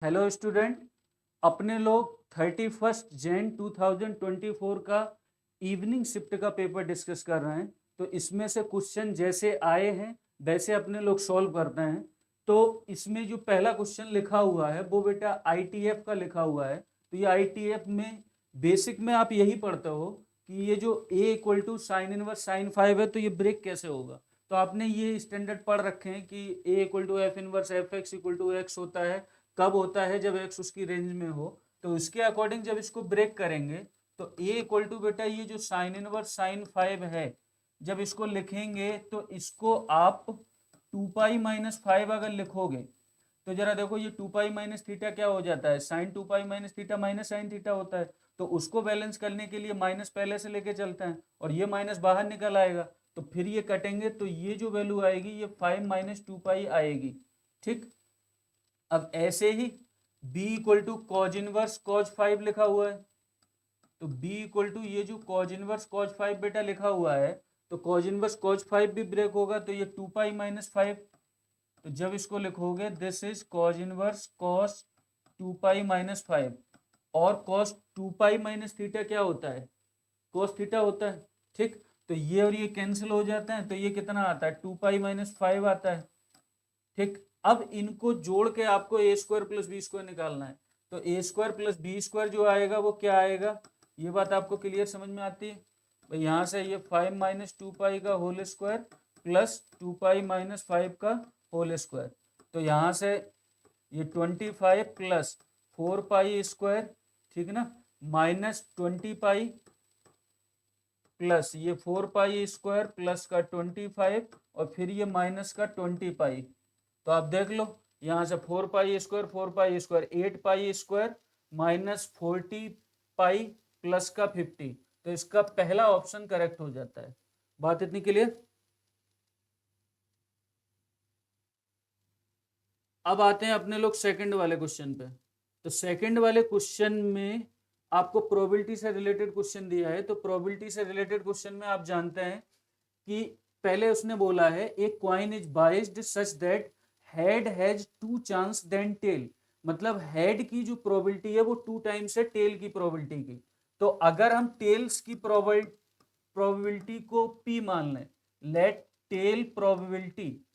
Hello student, अपने लोग 31 जनवरी 2024 का इवनिंग शिफ्ट का पेपर डिस्कस कर रहे हैं। तो इसमें से क्वेश्चन जैसे आए हैं वैसे अपने लोग सॉल्व करते हैं। तो इसमें जो पहला क्वेश्चन लिखा हुआ है वो बेटा आईटीएफ का लिखा हुआ है। तो ये आईटीएफ में बेसिक में आप यही पढ़ते हो कि ये जो a equal to sine inverse sine 5 है तो ये ब्रेक कैसे होगा। तो आपने ये स्टैंडर्ड पढ़ रखे हैं कि a equal to f inverse f x equal to x होता है। कब होता है? जब एक्स उसकी रेंज में हो। तो उसके अकॉर्डिंग जब इसको ब्रेक करेंगे तो ए इक्वल टू बेटा ये जो साइन इनवर्स साइन 5 है, जब इसको लिखेंगे तो इसको आप 2 पाई-5 अगर लिखोगे तो जरा देखो ये 2 पाई-थीटा क्या हो जाता है, साइन 2 पाई-थीटा माइनस साइन थीटा होता है। तो उसको बैलेंस करने के लिए माइनस पहले से लेके चलते हैं और ये माइनस बाहर निकल आएगा। तो फिर ये कटेंगे तो ये जो वैल्यू आएगी ये 5-2 पाई आएगी। ठीक, अब ऐसे ही b equal to cos inverse cos 5 लिखा हुआ है। तो b इक्वल टू ये जो कॉज इनवर्स कॉज 5 बेटा लिखा हुआ है, तो कॉज इनवर्स कॉज 5 भी ब्रेक होगा तो ये 2 पाई-5। तो जब इसको लिखोगे this is cause inverse cos 2 पाई-5। और कॉस 2 पाई-थीटा क्या होता है? कॉस थीटा होता है। ठीक, तो ये और ये कैंसिल हो जाते हैं तो ये कितना आता है? 2 पाई-5 आता है। ठीक, अब इनको जोड़ के आपको ए स्क्वायर प्लस बी स्क्वायर निकालना है। तो a square plus B square जो आएगा वो क्या आएगा? ये बात आपको क्लियर समझ में आती है भाई? यहाँ से ये 5-2 पाई का होल स्क्वायर प्लस 2 पाई-5 का होल स्क्वायर। तो यहाँ से ये 25 प्लस 4 पाई स्क्वायर, ठीक ना, माइनस 20 पाई प्लस ये 4 पाई स्क्वायर प्लस का 25 और फिर ये माइनस का 20 पाई। तो आप देख लो यहाँ से 4 pi square 8 pi square minus 40 pi plus का 50। तो इसका पहला ऑप्शन करेक्ट हो जाता है। बात इतनी क्लियर? अब आते हैं अपने लोग सेकंड वाले क्वेश्चन पे। तो सेकंड वाले क्वेश्चन में आपको प्रोबेबिलिटी से रिलेटेड क्वेश्चन दिया है। तो प्रोबेबिलिटी से रिलेटेड क्वेश्चन में आप जानते हैं कि पहले उसने बोला है एक coin is biased such that head has 2 chance than tail. मतलब हेड की जो प्रोबेबिलिटी है वो 2 टाइम्स है टेल की प्रोबेबिलिटी की। तो अगर हम टेल्स की प्रोबेबिलिटी को पी मान लें, let tail probability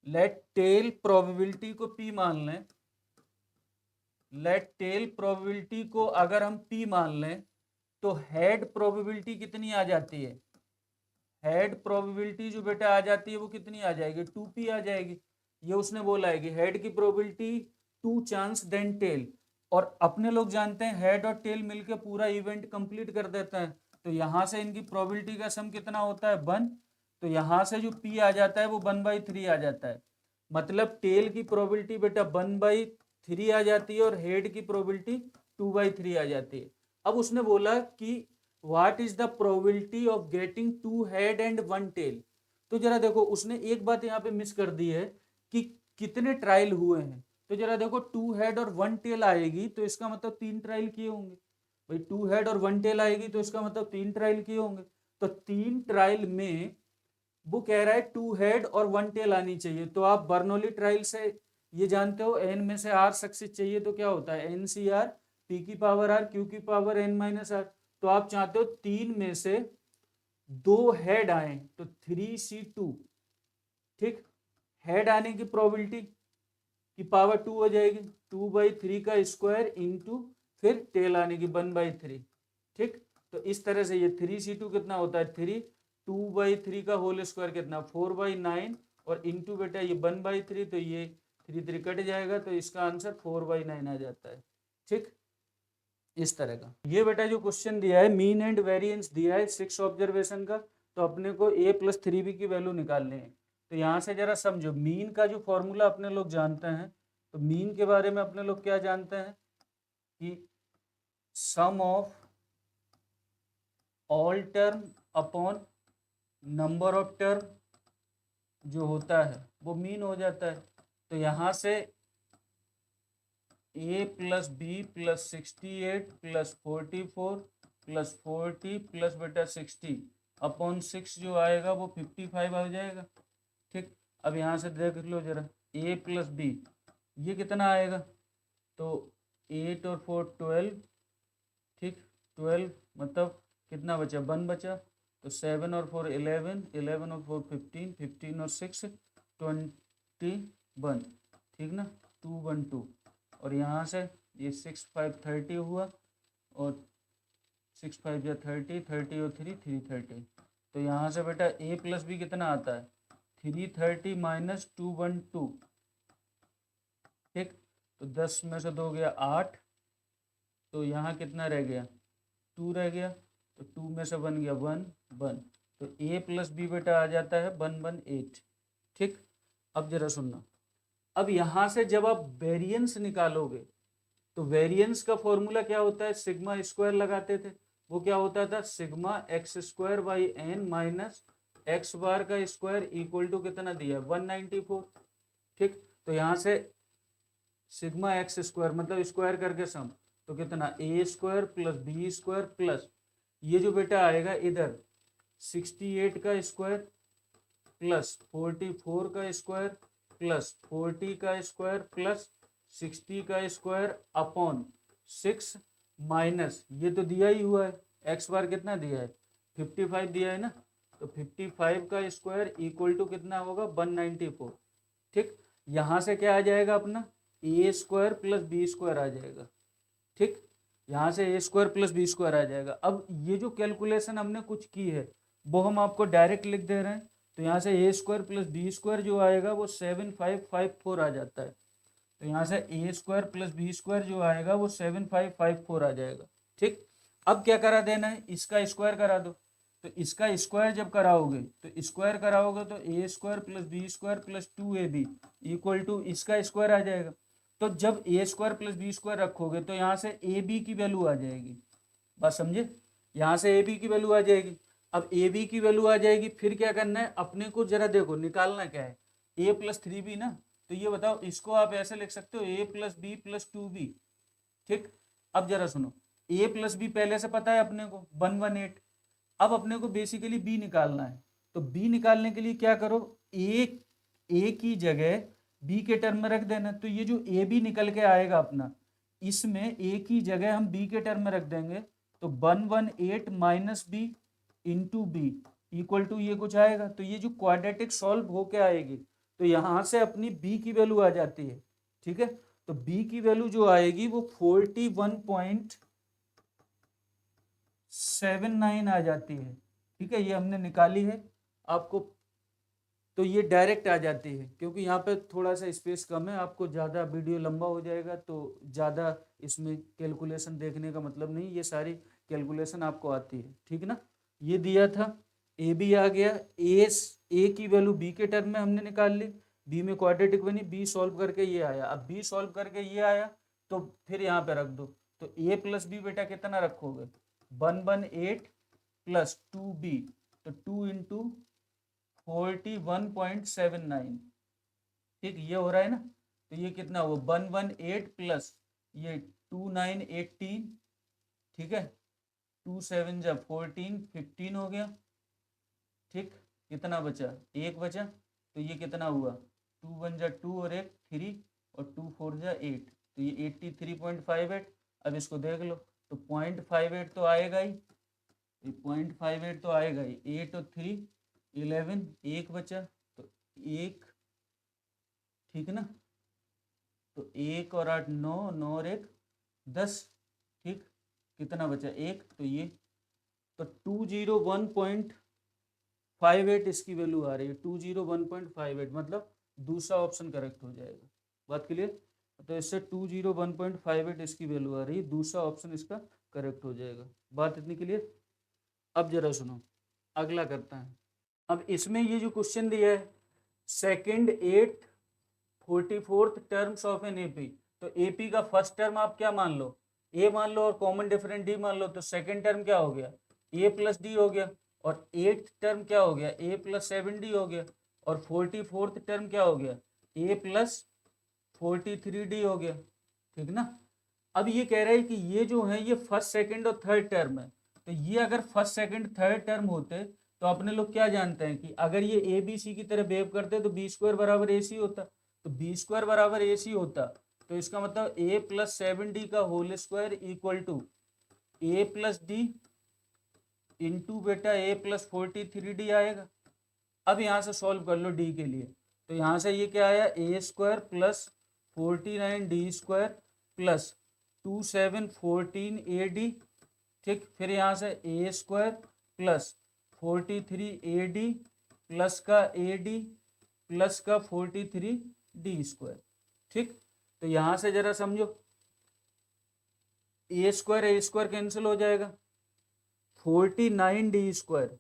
let tail probability को पी मान लें, लेट टेल प्रोबेबिलिटी को अगर हम पी मान लें तो हेड प्रोबेबिलिटी कितनी आ जाती है? हेड प्रोबेबिलिटी जो बेटा आ जाती है वो कितनी आ जाएगी? 2p आ जाएगी। ये उसने बोला है कि हेड की प्रोबेबिलिटी 2 चांस देन टेल। और अपने लोग जानते हैं हेड और टेल मिलकर पूरा इवेंट कंप्लीट कर देता है। तो यहाँ से इनकी प्रोबेबिलिटी का सम कितना होता है? 1। तो यहाँ से जो p आ जाता है वो 1/3 आ जाता है। मतलब टेल की प्रोबेबिलिटी बेटा 1/3 आ जाती है और हेड की प्रोबेबिलिटी 2/3 आ जाती है। अब उसने बोला कि what is the probability of getting 2 head and 1 tail. तो जरा देखो उसने एक बात यहाँ पे मिस कर दी है कि कितने ट्रायल हुए हैं। तो जरा देखो 2 हेड और 1 टेल आएगी तो इसका मतलब 3 ट्रायल किए होंगे भाई। 2 हेड और 1 टेल आएगी तो इसका मतलब 3 ट्रायल किए होंगे। तो 3 ट्रायल में वो कह रहा है 2 हेड और 1 टेल आनी चाहिए। तो आप बर्नौली ट्रायल से ये जानते हो एन में से आर सक्सेस चाहिए तो क्या होता है? एन सी आर पी की पावर आर क्यू की पावर एन माइनस आर। तो आप चाहते हो 3 में से 2 हेड आए तो 3c2। ठीक, हेड आने की प्रोबेबिलिटी की पावर 2 हो जाएगी, 2/3 का स्क्वायर इंटू फिर टेल आने की 1/3। ठीक, तो इस तरह से ये 3c2 कितना होता है? 3। 2/3 का होल स्क्वायर कितना? 4/9 और इंटू बेटा ये 1/3। तो ये 3 कट जाएगा तो इसका आंसर 4/9 आ जाता है। ठीक, इस तरह का ये बेटा जो क्वेश्चन दिया है मीन एंड वेरिएंस दिया है 6 ऑब्जर्वेशन का। तो अपने को a प्लस 3b की वैल्यू निकालनी है। तो यहाँ से जरा समझो मीन का जो फॉर्मूला अपने लोग जानते हैं। तो मीन के बारे में अपने लोग क्या जानते हैं कि sum of all term upon number of term जो होता है वो मीन हो जाता है। तो यहाँ से a plus B plus 68 plus 44 plus 40 plus बेटा 60 अपॉन 6 जो आएगा वो 55 आ जाएगा। ठीक, अब यहाँ से देख लो जरा a प्लस बी ये कितना आएगा? तो 8 और 4 12, ठीक, 12 मतलब कितना बचा, 1 बचा, तो 7 और 4 11, 11 और 4 15, 15 और 6 21, ठीक ना, 2 1 2, और यहाँ से ये 6 5 30 हुआ, और 6 5 या 30, 30 और 3 330, तो यहाँ से बेटा a प्लस बी कितना आता है, 330 माइनस 212, ठीक, तो 10 में से 2 गया 8, तो यहाँ कितना रह गया, 2 रह गया, तो 2 में से 1 गया 1 1, तो a प्लस बी बेटा आ जाता है 118, ठीक। अब जरा सुनना, अब यहाँ से जब आप वेरिएंस निकालोगे तो वेरिएंस का फॉर्मूला क्या होता है, सिग्मा स्क्वायर लगाते थे, वो क्या होता था, sigma x square by n minus x bar का स्क्वायर इक्वल टू कितना दिया, 194, ठीक। तो यहाँ से सिग्मा एक्स स्क्वायर मतलब स्क्वायर करके सम, तो कितना a square plus B square plus ये जो बेटा आएगा इधर 68 का स्क्वायर प्लस 44 का स्क्वायर प्लस 40 का स्क्वायर प्लस 60 का स्क्वायर अपॉन 6 माइनस ये तो दिया ही हुआ है, एक्स बार कितना दिया है, 55 दिया है ना, तो 55 का स्क्वायर इक्वल टू कितना होगा, 194, ठीक। यहाँ से क्या आ जाएगा अपना, ए स्क्वायर प्लस बी स्क्वायर आ जाएगा, ठीक, यहाँ से ए स्क्वायर प्लस बी स्क्वायर आ जाएगा। अब ये जो कैलकुलेशन हमने कुछ की है वो हम आपको डायरेक्ट लिख दे रहे हैं, तो यहाँ से ए स्क्वायर प्लस बी स्क्वायर जो आएगा वो 7554 आ जाता है, तो यहाँ से ए स्क्वायर प्लस बी स्क्वायर जो आएगा वो 7554 आ जाएगा, ठीक। अब क्या करा देना है, इसका स्क्वायर करा दो, तो इसका स्क्वायर जब कराओगे तो स्क्वायर कराओगे तो a square plus B square plus 2ab equal to इसका स्क्वायर आ जाएगा, तो जब a square plus B square रखोगे तो यहाँ से ए बी की वैल्यू आ जाएगी, बात समझे, यहाँ से ए बी की वैल्यू आ जाएगी। अब ए बी की वैल्यू आ जाएगी, फिर क्या करना है अपने को, जरा देखो निकालना क्या है, ए प्लस 3b ना, तो ये बताओ इसको आप ऐसे लिख सकते हो ए प्लस बी प्लस 2b, ठीक। अब जरा सुनो, ए प्लस बी पहले से पता है अपने को 118, अब अपने को बेसिकली बी निकालना है, तो बी निकालने के लिए क्या करो, ए की जगह बी के टर्म में रख देना, तो ये जो ए बी निकल के आएगा अपना, इसमें ए की जगह हम बी के टर्म में रख देंगे, तो 118 minus B into B equal to ये कुछ आएगा, तो ये जो क्वाड्रेटिक सॉल्व होके आएगी तो यहाँ से अपनी बी की वैल्यू आ जाती है, ठीक है, तो बी की वैल्यू जो आएगी वो 41.79 आ जाती है, ठीक है, ये हमने निकाली है आपको, तो ये डायरेक्ट आ जाती है, क्योंकि यहाँ पे थोड़ा सा स्पेस कम है, आपको ज़्यादा वीडियो लंबा हो जाएगा तो ज़्यादा इसमें कैलकुलेशन देखने का मतलब नहीं, ये सारी कैलकुलेशन आपको आती है, ठीक ना। ये दिया था, ए बी आ गया, ए की वैल्यू बी के टर्म में हमने निकाल ली, बी में क्वाड्रेटिक बनी, बी सॉल्व करके ये आया, अब बी सॉल्व करके ये आया तो फिर यहाँ पे रख दो, तो ए प्लस बी बेटा कितना रखोगे, 118 प्लस 2b, तो 2 इंटू 41.79, ठीक, ये हो रहा है ना, तो ये कितना हुआ 118 प्लस ये 2918, ठीक है, 2 7 जब 14 15 हो गया, ठीक, कितना बचा, एक बचा, तो ये कितना हुआ 2 1 जा 2 और 1 3 और 2 4 जा 8, तो ये 83.58, अब इसको देख लो, तो 0.58 तो आएगा ही, 0.58 तो आएगा ही, 8 और 3 11, एक बचा, तो एक, ठीक ना, तो 1 और 8 9, 9 और 1 10, ठीक, कितना बचा एक, तो ये, तो 201.58 इसकी वैल्यू आ रही है, 201.58 मतलब दूसरा ऑप्शन करेक्ट हो जाएगा, बात क्लियर, तो इससे 201.58 इसकी वैल्यू आ रही है, दूसरा ऑप्शन इसका करेक्ट हो जाएगा, बात इतनी क्लियर। अब जरा सुनो, अगला करता है, अब इसमें ये जो क्वेश्चन दिया है second 8 44th terms of an AP, तो एपी का फर्स्ट टर्म आप क्या मान लो, ए मान लो, और कॉमन डिफरेंट डी मान लो, तो सेकंड टर्म क्या हो गया, ए प्लस डी हो गया, और 8th टर्म क्या हो गया, ए प्लस 7d हो गया, और 44th टर्म क्या हो गया, ए प्लस 43d हो गया, ठीक ना। अब ये कह रहा है कि ये जो है ये फर्स्ट सेकंड और थर्ड टर्म है, तो ये अगर फर्स्ट सेकंड थर्ड टर्म होते तो अपने लोग क्या जानते हैं कि अगर ये ए बी सी की तरह बिहेव करते तो बी स्क्वायर बराबर ए सी होता, तो बी स्क्वायर बराबर ए सी होता तो इसका मतलब a प्लस 7d का whole square equal to a plus D into बेटा a प्लस 43d आएगा। अब यहाँ से सॉल्व कर लो d के लिए, तो यहाँ से ये क्या आया, a square plus 49d square plus 2714ad, ठीक। फिर यहाँ से a square plus 43ad plus का ad प्लस का 43d स्क्वायर, ठीक। तो यहाँ से जरा समझो, a स्क्वायर कैंसिल हो जाएगा, 49d स्क्वायर,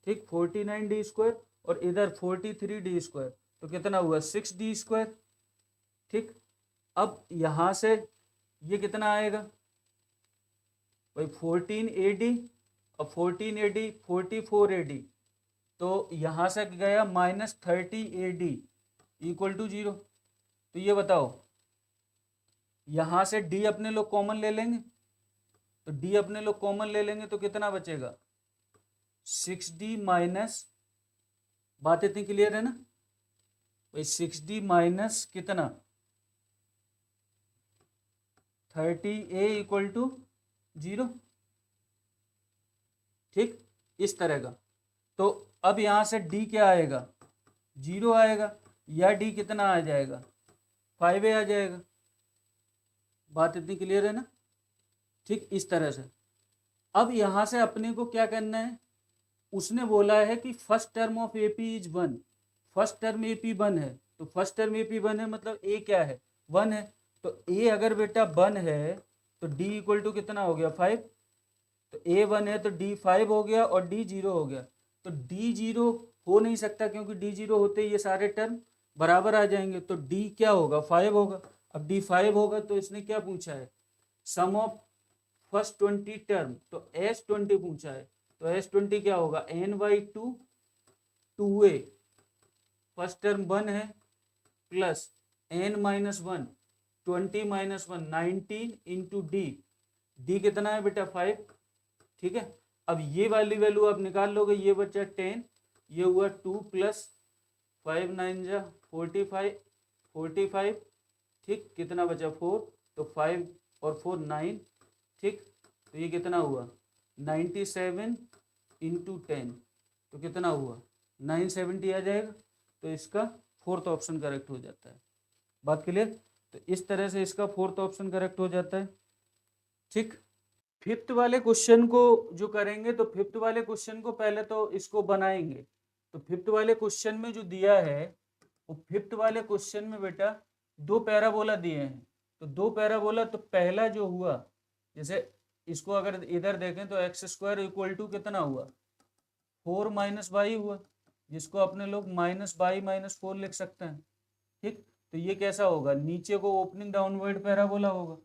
ठीक, 49d स्क्वायर और इधर 43d स्क्वायर, तो कितना हुआ 6d स्क्वायर, ठीक। अब यहाँ से ये कितना आएगा भाई 14ad और 14ad 44ad, तो यहाँ से गया -30ad इक्वल टू 0। तो ये बताओ, यहाँ से d अपने लोग कॉमन ले लेंगे, तो d अपने लोग कॉमन ले लेंगे तो कितना बचेगा 6d माइनस, बात इतनी क्लियर है ना भाई, 6d माइनस कितना 30a इक्वल टू 0, ठीक, इस तरह का। तो अब यहाँ से d क्या आएगा 0 आएगा, या d कितना आ जाएगा 5a आ जाएगा। बात इतनी क्लियर है ना, ठीक, इस तरह से। अब यहाँ से अपने को क्या करना है, उसने बोला है कि first term of AP is 1, first term AP 1 है, तो फर्स्ट टर्म एपी 1 है मतलब ए क्या है 1 है, तो ए अगर बेटा 1 है तो डी इक्वल टू कितना हो गया 5, तो ए 1 है तो डी 5 हो गया और डी 0 हो गया। तो डी 0 हो नहीं सकता क्योंकि डी 0 होते ही ये सारे टर्म बराबर आ जाएंगे, तो डी क्या होगा 5 होगा। अब डी 5 होगा तो इसने क्या पूछा है, सम ऑफ फर्स्ट 20 टर्म, तो एस 20 पूछा है, तो एस 20 क्या होगा n/2 2a, फर्स्ट टर्म 1 है प्लस n-1 20 - 1 19 इंटू डी कितना है बेटा 5, ठीक है। अब ये वाली वैल्यू आप निकाल लोगे, ये बचा 10, ये हुआ 2 प्लस 5 9 जा 45, ठीक, कितना बचा 4, तो 5 और 4 9, ठीक, तो ये कितना हुआ 97 इंटू 10, तो कितना हुआ 970 आ जाएगा। तो इसका फोर्थ ऑप्शन करेक्ट हो जाता है। बात क्लियर, तो इस तरह से इसका फोर्थ ऑप्शन करेक्ट हो जाता है, ठीक। फिफ्थ वाले क्वेश्चन को जो करेंगे, तो फिफ्थ वाले क्वेश्चन को पहले तो इसको बनाएंगे। तो फिफ्थ वाले क्वेश्चन में जो दिया है, वो फिफ्थ वाले क्वेश्चन में बेटा 2 पैराबोला दिए हैं, तो 2 पैराबोला, तो पहला जो हुआ, जैसे इसको अगर इधर देखें तो एक्स स्क्वायर इक्वल टू कितना हुआ 4 - y हुआ, जिसको अपने लोग -y-4 लिख सकते हैं, ठीक। तो ये कैसा होगा, नीचे को ओपनिंग डाउनवर्ड पैराबोला होगा।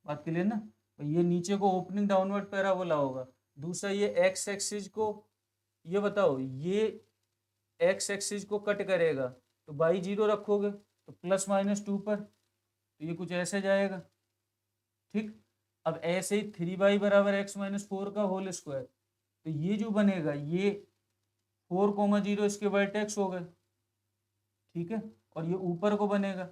बात क्लियर ना, तो ये नीचे को ओपनिंग डाउनवर्ड पैराबोला होगा। दूसरा ये एक्स एक्सिस को, ये बताओ, ये एक्स एक्सिस को कट करेगा तो बाई 0 रखोगे तो +-2 पर, तो ये कुछ ऐसे जाएगा, ठीक। अब ऐसे ही 3y बराबर x-4 का होल स्क्वायर, तो ये जो बनेगा ये 4, 0 इसके वर्टेक्स हो गए, ठीक है, और ये ऊपर को बनेगा,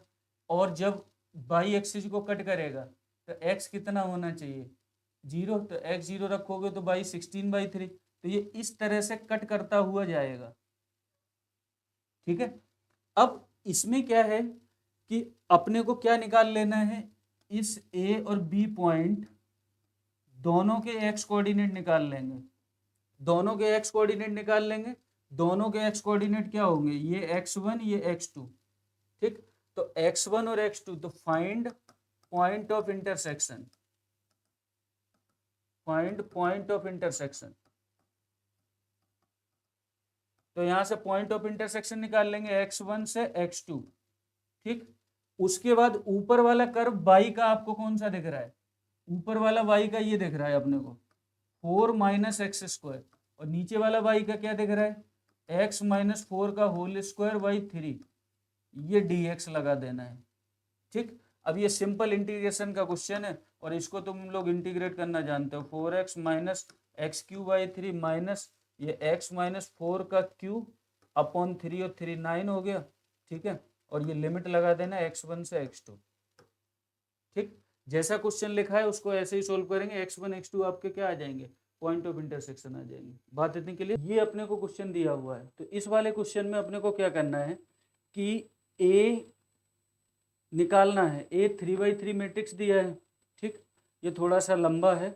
और जब बाई एक्सिस को कट करेगा तो x कितना होना चाहिए 0, तो x 0 रखोगे तो बाई 16/3, तो ये इस तरह से कट करता हुआ जाएगा, ठीक है। अब इसमें क्या है कि अपने को क्या निकाल लेना है, इस a और b पॉइंट दोनों के x कोऑर्डिनेट निकाल लेंगे, दोनों के x कोऑर्डिनेट निकाल लेंगे। दोनों के x कोऑर्डिनेट क्या होंगे, ये x1 ये x2, ठीक। तो x1 और x2, तो find point of intersection, find point of intersection, तो यहां से पॉइंट ऑफ इंटरसेक्शन निकाल लेंगे x1 से x2, ठीक। उसके बाद ऊपर वाला कर्व y का आपको कौन सा दिख रहा है, ऊपर वाला y का ये दिख रहा है अपने को 4 - x², और नीचे वाला y का क्या दिख रहा है x-4 का होल स्क्वायर बाई 3, ये dx लगा देना है, ठीक। अब ये सिंपल इंटीग्रेशन का क्वेश्चन है और इसको तुम लोग इंटीग्रेट करना जानते हो, 4x - x³ माइनस ये x-4 का क्यूब अपॉन 3 और 3 9 हो गया, ठीक है, और ये लिमिट लगा देना x1 से x2, ठीक, जैसा क्वेश्चन लिखा है उसको ऐसे ही सोल्व करेंगे, x1 x2 आपके क्या आ जाएंगे, पॉइंट ऑफ इंटरसेक्शन आ जाएंगे। बात इतनी के लिए ये अपने को क्वेश्चन दिया हुआ है, तो इस वाले क्वेश्चन में अपने को क्या करना है कि ए निकालना है। ए 3x3 मैट्रिक्स दिया है, ठीक, ये थोड़ा सा लंबा है,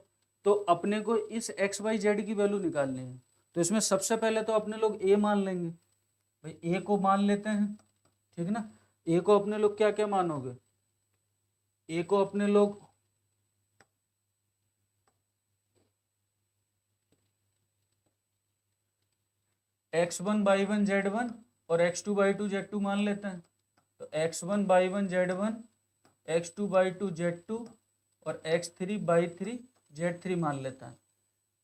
तो अपने को इस एक्स वाई जेड की वैल्यू निकालनी है। तो इसमें सबसे पहले तो अपने लोग ए मान लेंगे, भाई ए को मान लेते हैं, ठीक ना। ए को अपने लोग क्या क्या मानोगे, ए को अपने लोग x1/1 z1 और x2/2 z2 मान लेते हैं। तो x1/1 z1, x2/2 z2 और x3/3 z3 मान लेता है।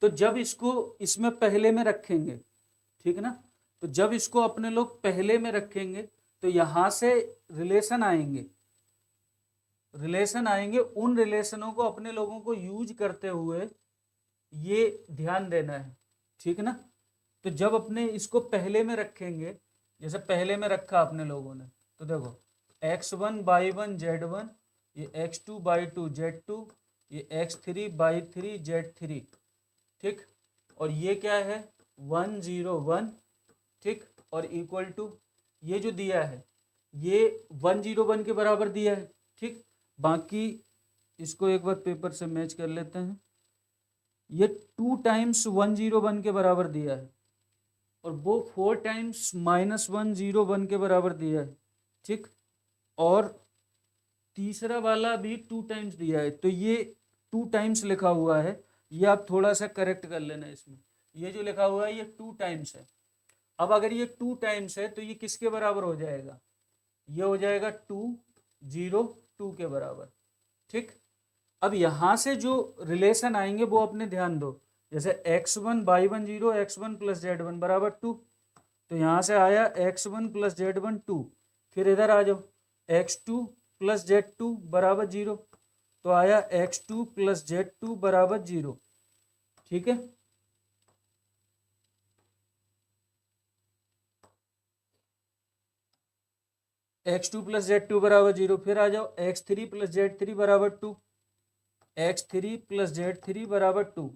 तो जब इसको इसमें पहले में रखेंगे, ठीक ना, तो जब इसको अपने लोग पहले में रखेंगे तो यहां से रिलेशन आएंगे, उन रिलेशनों को अपने लोगों को यूज करते हुए ये ध्यान देना है, ठीक ना। तो जब अपने इसको पहले में रखेंगे, जैसे पहले में रखा अपने लोगों ने, तो देखो x1/1 z1, ये x2/2 z2, ये x3/3 z3, ठीक, और ये क्या है 1 0 1, ठीक, और इक्वल टू ये जो दिया है ये 1 0 1 के बराबर दिया है, ठीक। बाकी इसको एक बार पेपर से मैच कर लेते हैं, ये 2 टाइम्स 1 0 1 के बराबर दिया है और वो 4 टाइम्स -1 0 1 के बराबर दिया है, ठीक, और तीसरा वाला भी 2 टाइम्स दिया है। तो ये 2 टाइम्स लिखा हुआ है, ये आप थोड़ा सा करेक्ट कर लेना इसमें, ये जो लिखा हुआ है ये 2 टाइम्स है। अब अगर ये 2 टाइम्स है तो ये किसके बराबर हो जाएगा, ये हो जाएगा 2 0 2 के बराबर, ठीक। अब यहां से जो रिलेशन आएंगे वो अपने ध्यान दो, जैसे x1/1 0, x1 + z1 = 2, तो यहां से आया x1 + z1 2, फिर इधर आ जाओ x2 + z2 = 0, तो आया x2 + z2 = 0, ठीक है। x2 + z2 = 0, फिर आ जाओ x3 + z3 = 2, x3 + z3 = 2।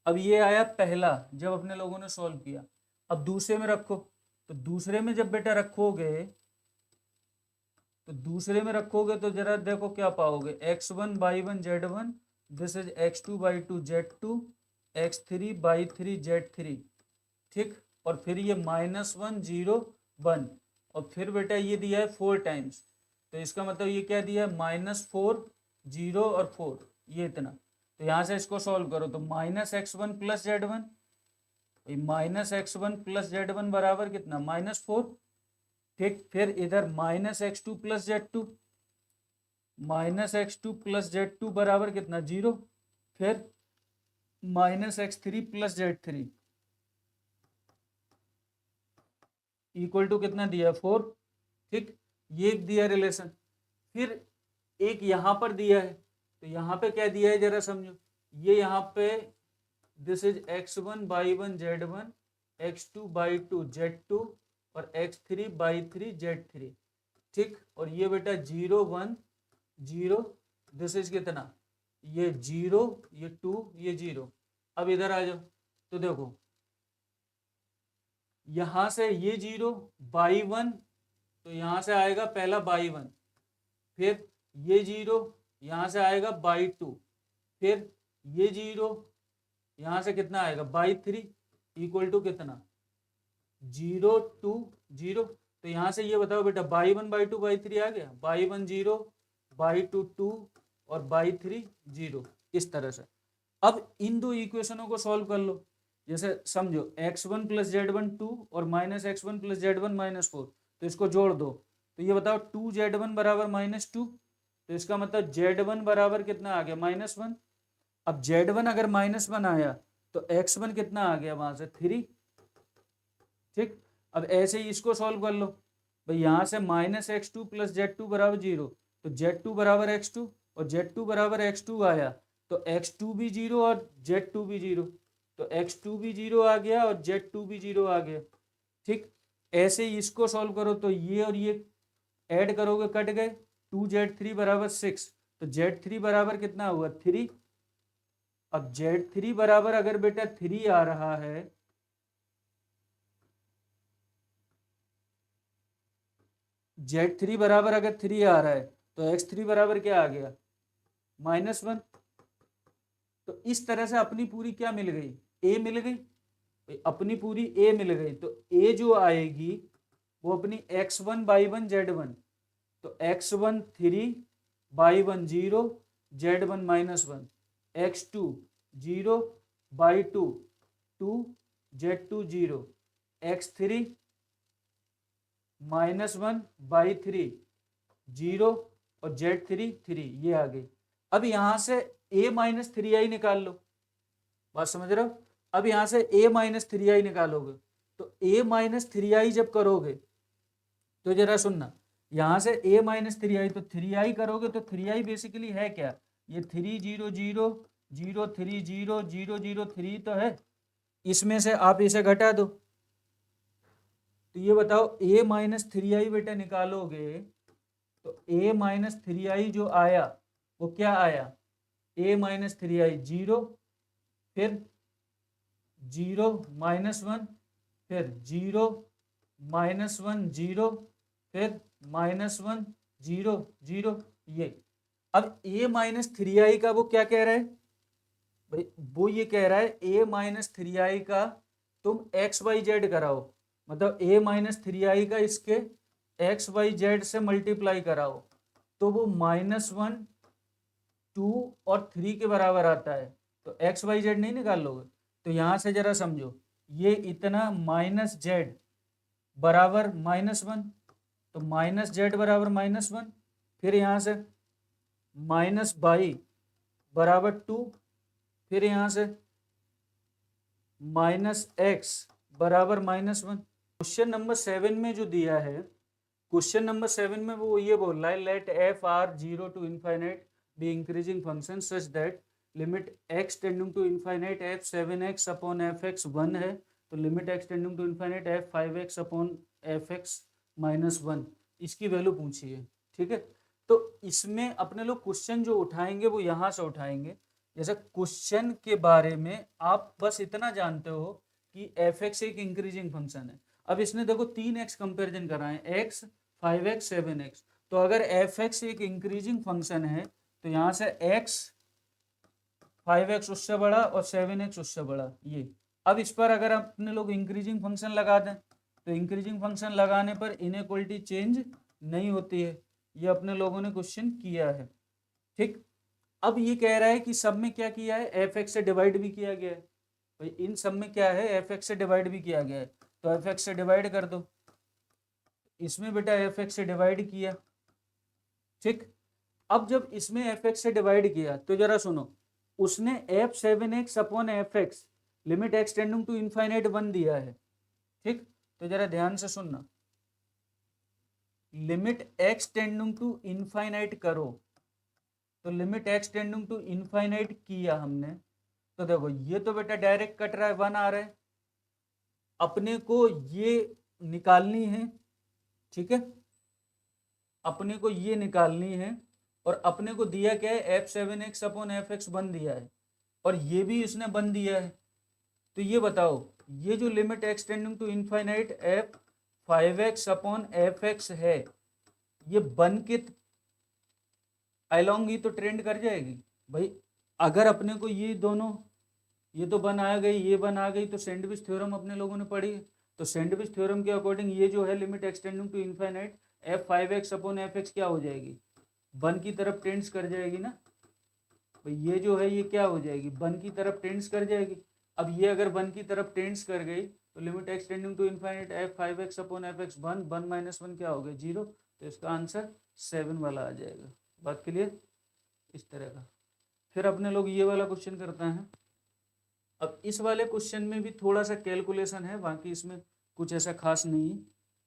अब ये आया पहला जब अपने लोगों ने सॉल्व किया। अब दूसरे में रखो, तो दूसरे में जब बेटा रखोगे तो जरा देखो क्या पाओगे, x1/1 z1, this is x2/2 z2, x3/3 z3, ठीक, और फिर ये -1 0 1, और फिर बेटा ये दिया है 4 टाइम्स, तो इसका मतलब ये क्या दिया है -4 0 और 4, ये इतना। तो यहाँ से इसको सॉल्व करो तो -x1 + z1, -x1 + z1 बराबर कितना -4, ठीक। फिर इधर -x2 + z2, -x2 + z2 बराबर कितना 0, फिर -x3 + z3 इक्वल टू कितना दिया 4, ठीक, ये एक दिया रिलेशन। फिर एक यहाँ पर दिया है, तो यहाँ पे क्या दिया है जरा समझो, ये यहाँ पे this is x1/1 z1, x2/2 z2 और x3/3 z3, ठीक, और ये बेटा 0 1 0, दिस इज कितना, ये 0, ये 2, ये 0। अब इधर आ जाओ तो देखो यहां से ये 0/1, तो यहां से आएगा पहला /1, फिर ये 0 यहां से आएगा /2, फिर ये 0 यहां से कितना आएगा /3 इक्वल टू कितना 0 2 0। तो यहां से ये बताओ बेटा /1 /2 /3 आ गया, /1 0 /2 2 और /3 0, इस तरह से। अब इन दो इक्वेशनों को सॉल्व कर लो, जैसे समझो x1 + z1 2 और -x1 + z1 -4, तो इसको जोड़ दो, तो ये बताओ 2z1 = -2, तो इसका मतलब z1 बराबर कितना आ गया -1। अब z1 अगर -1 आया तो x1 कितना आ गया वहां से 3, ठीक। अब ऐसे ही इसको सॉल्व कर लो, भाई यहाँ से -x2 + z2 = 0, तो z2 = x2 और z2 = x2 आया, तो x2 भी 0 और z2 भी 0, तो x2 भी 0 आ गया और z2 भी 0 आ गया, ठीक। ऐसे ही इसको सॉल्व करो तो ये और ये ऐड करोगे कट गए, 2z3 = 6, तो Z3 बराबर कितना हुआ 3। अब Z3 बराबर अगर बेटा 3 आ रहा है, Z3 बराबर अगर 3 आ रहा है तो X3 बराबर क्या आ गया -1। तो इस तरह से अपनी पूरी क्या मिल गई, A मिल गई, अपनी पूरी A मिल गई। तो A जो आएगी वो अपनी x1 y1 z1, तो x1 3 y1 0 z1 -1, x2 0 y2 2 z2 0, x3 -1 y3 0 और z3 3, ये आ गई। अब यहां से a माइनस 3i निकाल लो, बात समझ रहे हो। अब यहां से a माइनस 3i निकालोगे, तो a माइनस 3i जब करोगे तो जरा सुनना, यहां से a माइनस 3i, तो 3i करोगे तो 3i बेसिकली है क्या, ये 3 0 0 0 3 0 0 0 3 तो है, इसमें से आप इसे घटा दो। तो ये बताओ a माइनस 3i बेटा निकालोगे तो a माइनस 3i जो आया वो क्या आया, a माइनस 3i 0, फिर 0 -1, फिर 0 -1 0, फिर -1 0 0, ये। अब a माइनस 3i का वो क्या कह रहा है भाई, वो ये कह रहा है a माइनस 3i का तुम एक्स वाई जेड कराओ, मतलब a माइनस 3i का इसके एक्स वाई जेड से मल्टीप्लाई कराओ, तो वो -1 2 और 3 के बराबर आता है। तो एक्स वाई जेड नहीं निकाल लोगे, तो यहां से जरा समझो, ये इतना माइनस जेड बराबर -1, तो माइनस जेड बराबर -1, फिर यहाँ से माइनस बाई बराबर 2, फिर यहाँ से माइनस एक्स बराबर -1। क्वेश्चन नंबर 7 में जो दिया है, क्वेश्चन नंबर 7 में वो ये बोल रहा है let F R 0 to infinite B increasing function such that limit X tending to infinite F 7x upon F X 1 है, तो limit X tending to infinite F 5x upon F X -1, इसकी value पूछी है। ठीक है, तो इसमें अपने लोग क्वेश्चन जो उठाएंगे वो यहाँ से उठाएंगे। जैसे क्वेश्चन के बारे में आप बस इतना जानते हो कि एफ एक्स एक इंक्रीजिंग फंक्शन है। अब इसने देखो 3x कंपेरिजन करा है, x 5x 7x, तो अगर एफ एक्स एक इंक्रीजिंग फंक्शन है तो यहाँ से x 5x उससे बड़ा और 7x उससे बड़ा, ये। अब इस पर अगर अपने लोग इंक्रीजिंग फंक्शन लगा दें तो इंक्रीजिंग फंक्शन लगाने पर इनइक्वालिटी चेंज नहीं होती है, ये अपने लोगों ने क्वेश्चन किया है। ठीक, अब ये कह रहा है कि सब में क्या किया है, एफ एक्स से डिवाइड भी किया गया है। भाई इन सब में क्या है, एफ एक्स से डिवाइड भी किया गया है, तो एफ एक्स से डिवाइड कर दो। इसमें बेटा एफ एक्स से डिवाइड किया। ठीक, अब जब इसमें एफ एक्स से डिवाइड किया तो जरा सुनो, उसने F 7x upon F X limit X tending to infinite 1 दिया है। ठीक, तो जरा ध्यान से सुनना, limit X tending to infinite करो, तो limit X tending to infinite किया हमने, तो देखो ये तो बेटा डायरेक्ट कट रहा है, 1 आ रहा है, अपने को ये निकालनी है। ठीक है, अपने को ये निकालनी है, और अपने को दिया क्या है, F 7x upon F X 1 दिया है, और ये भी इसने 1 दिया है। तो ये बताओ, ये जो limit X tending to infinite F 5x upon F X है, ये 1 के अलोंग ही तो ट्रेंड कर जाएगी भाई। अगर अपने को ये दोनों, ये तो 1 आ गई, ये 1 आ गई, तो सैंडविच थ्योरम अपने लोगों ने पढ़ी है, तो सैंडविच थ्योरम के अकॉर्डिंग ये जो है limit x tending to infinite F 5x upon F X क्या हो जाएगी, 1 की तरफ टेंड्स कर जाएगी ना भाई, ये जो है ये क्या हो जाएगी, 1 की तरफ टेंड्स कर जाएगी। अब ये अगर 1 की तरफ टेंड्स कर गई तो limit x tending to infinite F 5x upon F X 1 1 -1 क्या हो गया 0, तो इसका आंसर 7 वाला आ जाएगा। बात क्लियर, इस तरह का। फिर अपने लोग ये वाला क्वेश्चन करते हैं। अब इस वाले क्वेश्चन में भी थोड़ा सा कैलकुलेशन है, बाकी इसमें कुछ ऐसा खास नहीं है।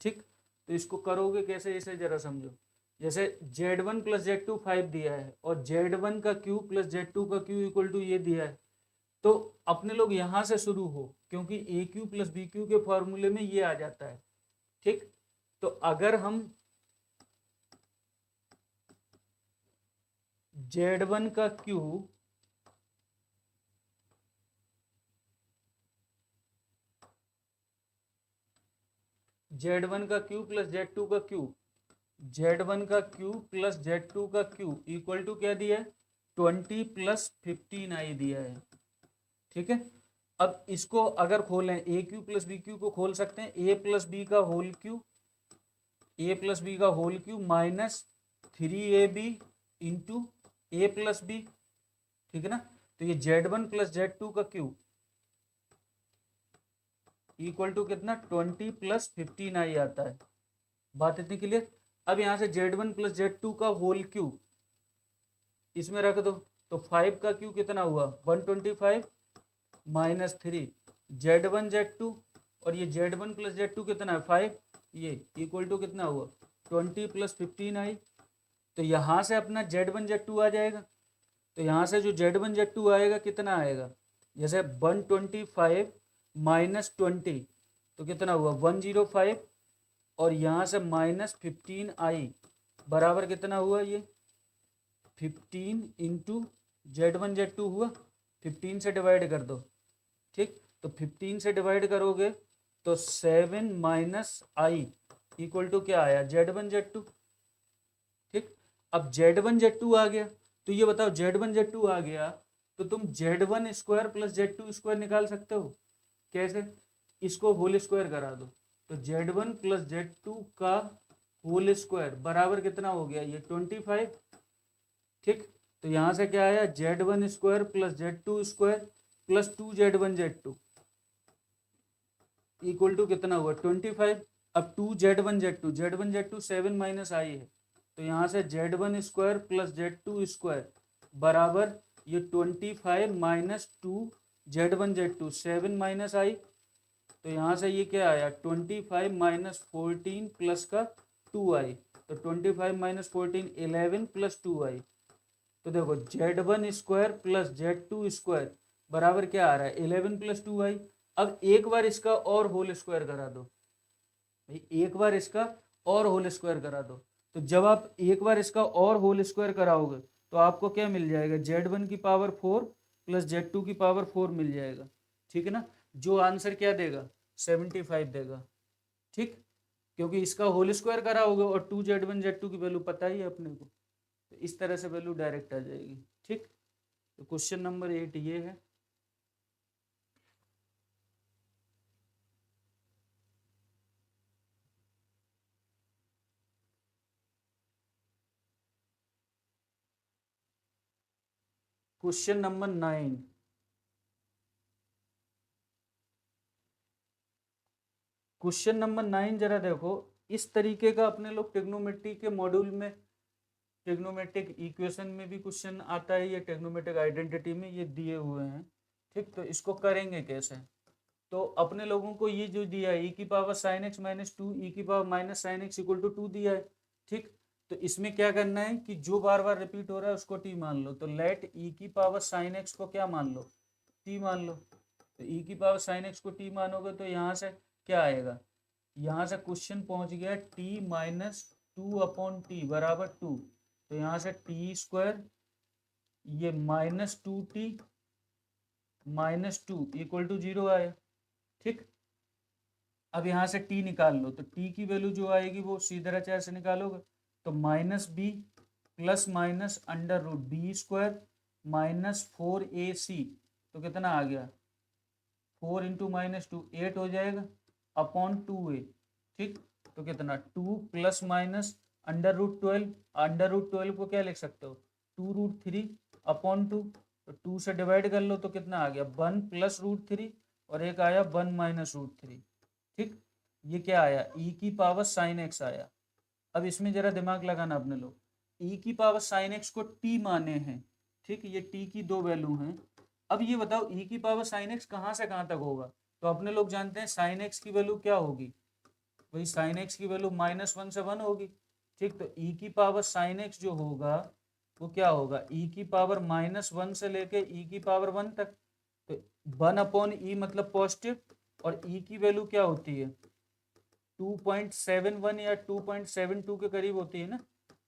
ठीक, तो इसको करोगे कैसे, इसे जरा समझो। जैसे Z1 प्लस Z2 5 दिया है, और Z1 का क्यू प्लस Z2 का क्यू इक्वल टू ये दिया है, तो अपने लोग यहाँ से शुरू हो, क्योंकि ए क्यू प्लस बी क्यू के फॉर्मूले में ये आ जाता है। ठीक, तो अगर हम Z1 का क्यूब Z1 का क्यूब प्लस Z2 का क्यूब, Z1 का क्यूब प्लस Z2 का क्यूब इक्वल टू क्या दिया है, 20 प्लस 15i दिया है। ठीक है, अब इसको अगर खोलें a cube plus b cube को खोल सकते हैं, ए प्लस बी का whole cube, a plus b का whole cube minus 3ab into a plus b. ठीक है ना, तो ये Z1 प्लस Z2 का क्यूब इक्वल टू कितना 20 प्लस 15i आता है। बात इतनी क्लियर। अब यहाँ से Z1 प्लस Z2 का होल क्यूब इसमें रख दो, तो 5 का क्यूब कितना हुआ 125 माइनस 3 Z1 Z2, और ये Z1 प्लस Z2 कितना है 5, ये इक्वल टू कितना हुआ 20 प्लस 15i। तो यहाँ से अपना Z1 Z2 आ जाएगा, तो यहाँ से जो Z1 Z2 आएगा कितना आएगा, जैसे 125 माइनस 20 तो कितना हुआ 105, और यहाँ से माइनस 15i बराबर कितना हुआ, ये 15 इंटू Z1 Z2 हुआ, 15 से डिवाइड कर दो। ठीक, तो 15 से डिवाइड करोगे तो 7 माइनस आई इक्वल टू क्या आया Z1 Z2। ठीक, अब Z1 Z2 आ गया, तो ये बताओ Z1 Z2 आ गया तो तुम Z1 square plus Z2 square निकाल सकते हो। कैसे, इसको होल स्क्वायर करा दो, तो Z1 प्लस Z2 का होल स्क्वायर बराबर कितना हो गया, ये 25। ठीक, तो यहाँ से क्या आया Z1 square plus Z2 square plus 2Z1 Z2 equal to कितना हुआ 25। अब 2Z1 Z2 Z1 Z2 7 minus आई है, तो यहाँ से Z1 square plus Z2 square बराबर ये 25 माइनस 2Z1 Z2 7 माइनस आई, तो यहाँ से ये क्या आया 25 माइनस 14 प्लस का 2i, तो 25 माइनस 14 11 प्लस 2i। तो देखो Z1 square plus Z2 square बराबर क्या आ रहा है 11 प्लस 2i। अब एक बार इसका और होल स्क्वायर करा दो भाई, एक बार इसका और होल स्क्वायर करा दो, तो जब आप एक बार इसका और होल स्क्वायर कराओगे तो आपको क्या मिल जाएगा Z1 की पावर 4 प्लस Z2 की पावर 4 मिल जाएगा। ठीक है ना, जो आंसर क्या देगा 75 देगा। ठीक, क्योंकि इसका होल स्क्वायर कराओगे और 2Z1 Z2 की वैल्यू पता ही है अपने को, तो इस तरह से वैल्यू डायरेक्ट आ जाएगी। ठीक, तो क्वेश्चन नंबर 8 ये है। क्वेश्चन नंबर 9, क्वेश्चन नंबर 9 जरा देखो, इस तरीके का अपने लोग ट्रिग्नोमेट्री के मॉड्यूल में ट्रिग्नोमेट्रिक इक्वेशन में भी क्वेश्चन आता है, या ट्रिग्नोमेट्रिक आइडेंटिटी में ये दिए हुए हैं। ठीक, तो इसको करेंगे कैसे, तो अपने लोगों को ये जो दिया है e की power sine X minus 2 e की power minus sine x equal to 2 दिया है। ठीक, तो इसमें क्या करना है कि जो बार बार रिपीट हो रहा है उसको t मान लो, तो लेट e की पावर साइन एक्स को क्या मान लो t मान लो, तो e की पावर साइन एक्स को t मानोगे तो यहाँ से क्या आएगा, यहाँ से क्वेश्चन पहुंच गया t माइनस 2 अपॉन टी बराबर 2, तो यहाँ से टी स्क्वायर ये minus 2t minus 2 equal to 0 आया। ठीक, अब यहाँ से t निकाल लो, तो t की वैल्यू जो आएगी वो सीधा तरह से निकालोगे, तो minus B plus minus under root B square minus 4ac, तो कितना आ गया 4 इंटू माइनस 2 8 हो जाएगा अपॉन 2a। ठीक, तो कितना 2 plus minus under root 12, under root 12 को क्या लिख सकते हो 2 रूट 3 अपॉन 2, तो 2 से डिवाइड कर लो तो कितना आ गया 1 प्लस रूट 3, और एक आया 1 माइनस रूट 3। ठीक, ये क्या आया e की पावर साइन एक्स आया। अब इसमें जरा दिमाग लगाना अपने लोग, e की पावर साइन एक्स को t माने हैं। ठीक, ये t की दो वैल्यू हैं। अब ये बताओ e की पावर साइन एक्स कहाँ से कहाँ तक होगा, तो अपने लोग जानते हैं साइन एक्स की वैल्यू क्या होगी, वही साइन एक्स की वैल्यू -1 से 1 होगी। ठीक, तो e की पावर साइन एक्स जो होगा वो क्या होगा e की पावर -1 से लेके e की पावर 1 तक, तो 1 अपॉन ई मतलब पॉजिटिव, और e की वैल्यू क्या होती है 2.71 या 2.72 के करीब होती है ना,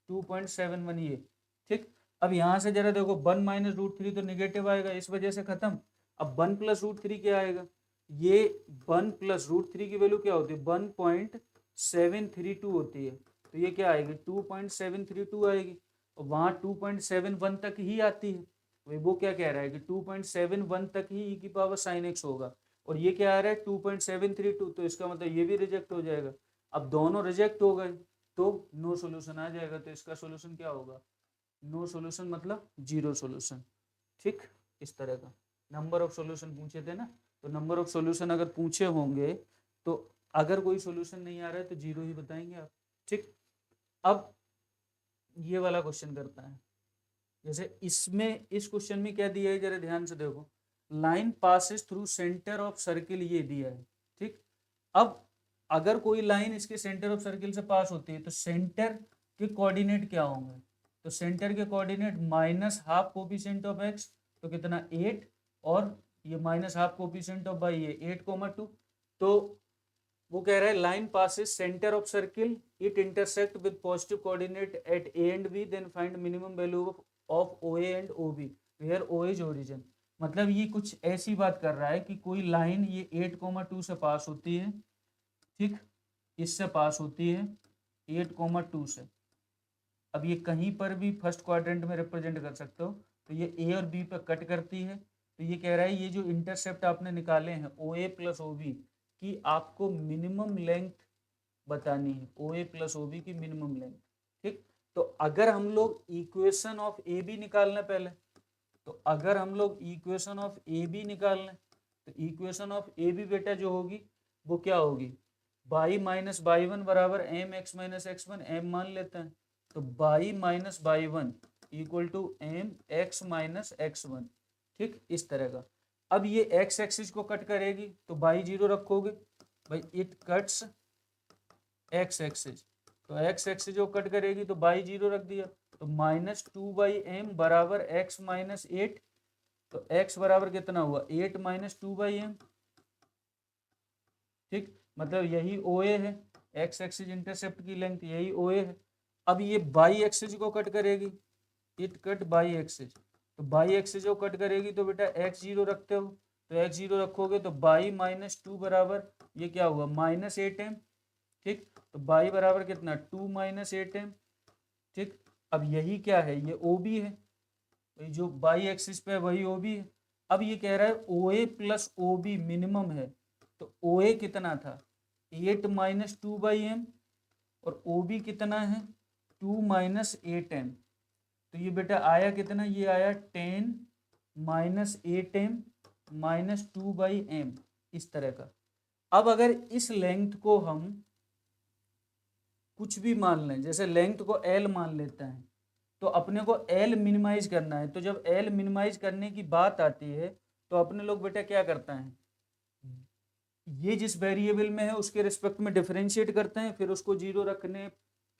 2.71 ये। ठीक, अब यहाँ से जरा देखो 1 माइनस रूट थ्री तो निगेटिव आएगा, इस वजह से खत्म। अब 1 प्लस रूट थ्री क्या आएगा, ये 1 प्लस रूट थ्री की वैल्यू क्या होती है 1.732 होती है, तो ये क्या आएगी 2.732 आएगी, और वहाँ 2.71 तक ही आती है, वही वो क्या कह रहा है कि 2.71 तक ही e की पावर साइन एक्स होगा, और ये क्या आ रहा है 2.732, तो इसका मतलब ये भी रिजेक्ट हो जाएगा। अब दोनों रिजेक्ट हो गए तो नो सोल्यूशन आ जाएगा, तो इसका सोल्यूशन क्या होगा, नो सोल्यूशन मतलब जीरो सोल्यूशन। ठीक, इस तरह का नंबर ऑफ सोल्यूशन पूछे थे ना, तो नंबर ऑफ सोल्यूशन अगर पूछे होंगे तो अगर कोई सोल्यूशन नहीं आ रहा है तो जीरो ही बताएंगे आप। ठीक, अब ये वाला क्वेश्चन करता है, जैसे इसमें इस क्वेश्चन में क्या दिया है जरा ध्यान से देखो, line passes through centre of circle, ये दिया है। ठीक, अब अगर कोई लाइन इसके सेंटर ऑफ सर्किल से पास होती है तो सेंटर के कोऑर्डिनेट क्या होंगे, तो सेंटर के coordinate minus half coefficient of X, तो कितना 8, और ये minus half coefficient of Y है 8,2, तो वो कह रहा है line passes center of circle, it intersect with positive coordinate at A and B, then find minimum value of O A and O B where O is origin. मतलब ये कुछ ऐसी बात कर रहा है कि कोई लाइन ये 8,2 से पास होती है, ठीक, इससे पास होती है 8,2 से, अब ये कहीं पर भी फर्स्ट क्वाड्रेंट में रिप्रेजेंट कर सकते हो, तो ये ए और बी पर कट करती है, तो ये कह रहा है ये जो इंटरसेप्ट आपने निकाले हैं ओ ए प्लस ओ बी की आपको मिनिमम लेंथ बतानी है, ओ ए प्लस ओ बी की मिनिमम लेंथ। ठीक, तो अगर हम लोग इक्वेशन ऑफ ए बी निकाल लें पहले, तो अगर हम लोग इक्वेशन ऑफ ए बी निकाल लें तो इक्वेशन ऑफ ए बी बेटा जो होगी वो क्या होगी, बाई माइनस बाई वन बराबर M X minus X one, M मान लेते हैं, तो y minus y one equal to M X minus X one. ठीक, इस तरह का। अब ये एक्स एक्सिस को कट करेगी तो बाई जीरो रखोगे, भाई इट कट्स एक्स एक्सिस, तो एक्स एक्सिस जो कट करेगी तो बाई जीरो रख दिया, तो माइनस 2/m बराबर एक्स माइनस 8, तो x बराबर कितना हुआ 8 माइनस 2/m। ठीक, मतलब यही ओ ए है, एक्स एक्सिस इंटरसेप्ट की लेंथ यही ओ ए है। अब ये बाई एक्सिस को कट करेगी, इट कट बाई एक्सिस, तो बाई एक्सिस को कट करेगी तो बेटा एक्स जीरो रखते हो, तो एक्स जीरो रखोगे तो बाई माइनस 2 बराबर ये क्या हुआ माइनस 8m। ठीक, तो बाई बराबर कितना 2 माइनस 8m। ठीक, अब यही क्या है ये ओ बी है, जो बाई एक्सिस पे वही ओ बी है। अब ये कह रहा है ओ ए प्लस ओ बी मिनिमम है, तो ओ ए कितना था 8 माइनस 2/m, और ओ बी कितना है 2 माइनस 8m, तो ये बेटा आया कितना, ये आया 10 माइनस 8m माइनस 2/m, इस तरह का। अब अगर इस लेंथ को हम कुछ भी मान लें, जैसे लेंथ को एल मान लेते हैं, तो अपने को एल मिनिमाइज करना है, तो जब एल मिनिमाइज करने की बात आती है तो अपने लोग बेटा क्या करते हैं, ये जिस वेरिएबल में है उसके रिस्पेक्ट में डिफरेंशिएट करते हैं, फिर उसको जीरो रखने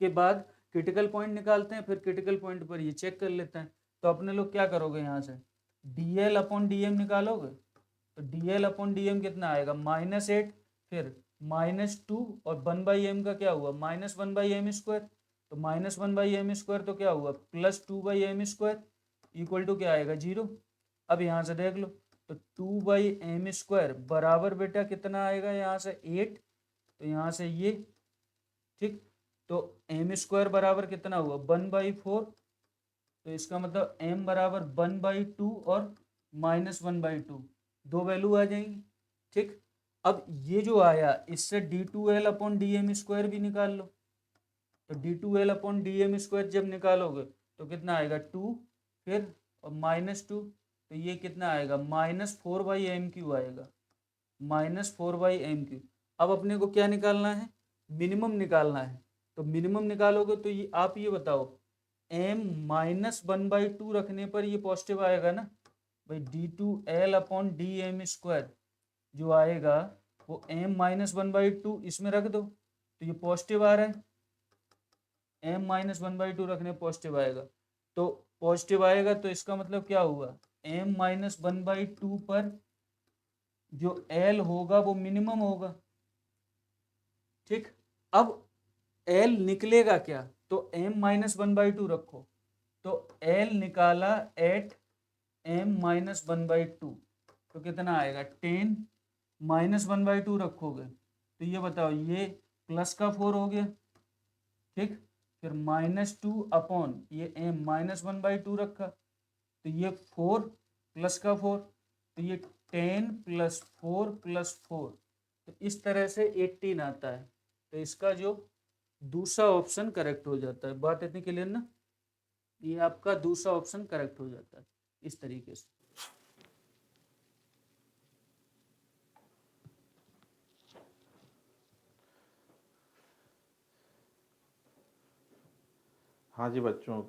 के बाद क्रिटिकल पॉइंट निकालते हैं, फिर क्रिटिकल पॉइंट पर ये चेक कर लेते हैं। तो अपने लोग क्या करोगे, यहाँ से D L upon D M निकालोगे, तो D L upon D M कितना आएगा -8, फिर -2, और 1/m का क्या हुआ -1/m स्क्वायर, तो -1/m स्क्वायर तो क्या हुआ +2/m स्क्वायर इक्वल टू क्या आएगा 0। अब यहाँ से देख लो, तो 2/m स्क्वायर बराबर बेटा कितना आएगा यहाँ से 8, तो यहाँ से ये, ठीक, तो m स्क्वायर बराबर कितना हुआ 1/4, तो इसका मतलब m बराबर 1/2 और -1/2, दो वैल्यू आ जाएंगी। ठीक, अब ये जो आया इससे d2l upon D M square भी निकाल लो, तो d2l upon D M square जब निकालोगे तो कितना आएगा 2, फिर और -2, तो ये कितना आएगा -4/m³ आएगा, -4/m³। अब अपने को क्या निकालना है, मिनिमम निकालना है, तो मिनिमम निकालोगे तो ये आप ये बताओ m -1/2 रखने पर ये पॉजिटिव आएगा ना, भाई d2l upon D M square जो आएगा वो m -1/2 इसमें रख दो, तो ये पॉजिटिव आ रहा है, m -1/2 रखने पॉजिटिव आएगा, तो पॉजिटिव आएगा तो इसका मतलब क्या हुआ m -1/2 पर जो l होगा वो मिनिमम होगा। ठीक, अब l निकलेगा क्या, तो m -1/2 रखो, तो L निकाला एट m-1/2, तो कितना आएगा 10 -1/2 रखोगे तो ये बताओ, ये प्लस का 4 हो गया, ठीक। फिर -2 अपॉन ये m-1/2 रखा, तो ये 4 प्लस का 4, तो ये 10 + 4 + 4, तो इस तरह से 18 आता है। तो इसका जो दूसरा ऑप्शन करेक्ट हो जाता है। बात इतनी क्लियर ना, ये आपका दूसरा ऑप्शन करेक्ट हो जाता है इस तरीके से। हाँ जी बच्चों,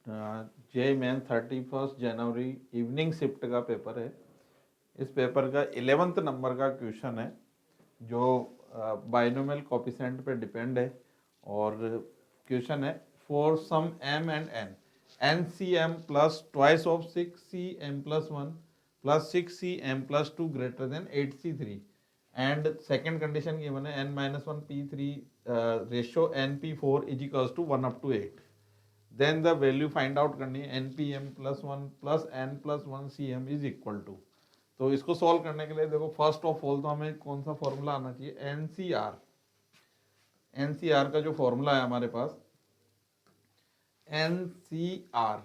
जे मेन 31 जनवरी इवनिंग शिफ्ट का पेपर है। इस पेपर का 11th नंबर का क्वेश्चन है जो बाइनोमियल कोफिशिएंट पे डिपेंड है। और क्वेश्चन है for some m and n cm plus twice of 6cm + 1 plus 6cm + 2 greater than 8c3 and second condition given है n-1 p3 ratio np4 is equals to 1 up to 8। Then the value find out करनी है npm + 1 + n + 1 cm is equal to. तो इसको solve करने के लिए देखो, first of all तो हमें कौन सा फॉर्मूला आना चाहिए, एनसीआर का जो फॉर्मूला है हमारे पास, NCR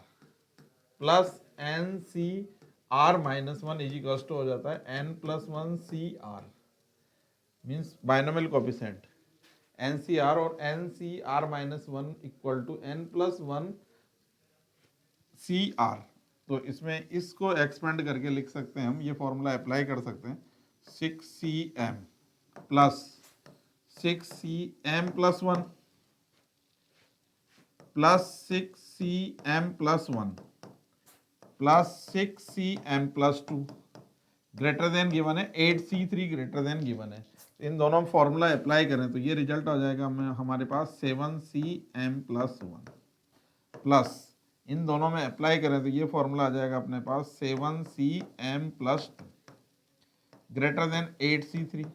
plus NCR-1 is equal to हो जाता है n+1 CR, means binomial coefficient. NCR और NCR-1 equal to n+1 CR। तो इसमें इसको एक्सपेंड करके लिख सकते हैं हम, ये फॉर्मूला अप्लाई कर सकते हैं 6cm plus 6cm + 1 plus 6cm + 1 plus 6cm + 2 greater then given है 8c3 ग्रेटर देन गिवन है। इन दोनों फॉर्मूला अप्लाई करें तो ये रिजल्ट आ जाएगा हमारे पास 7cm + 1 प्लस, इन दोनों में अप्लाई करें तो ये फॉर्मूला आ जाएगा अपने पास 7cm + 2 greater than 8c3।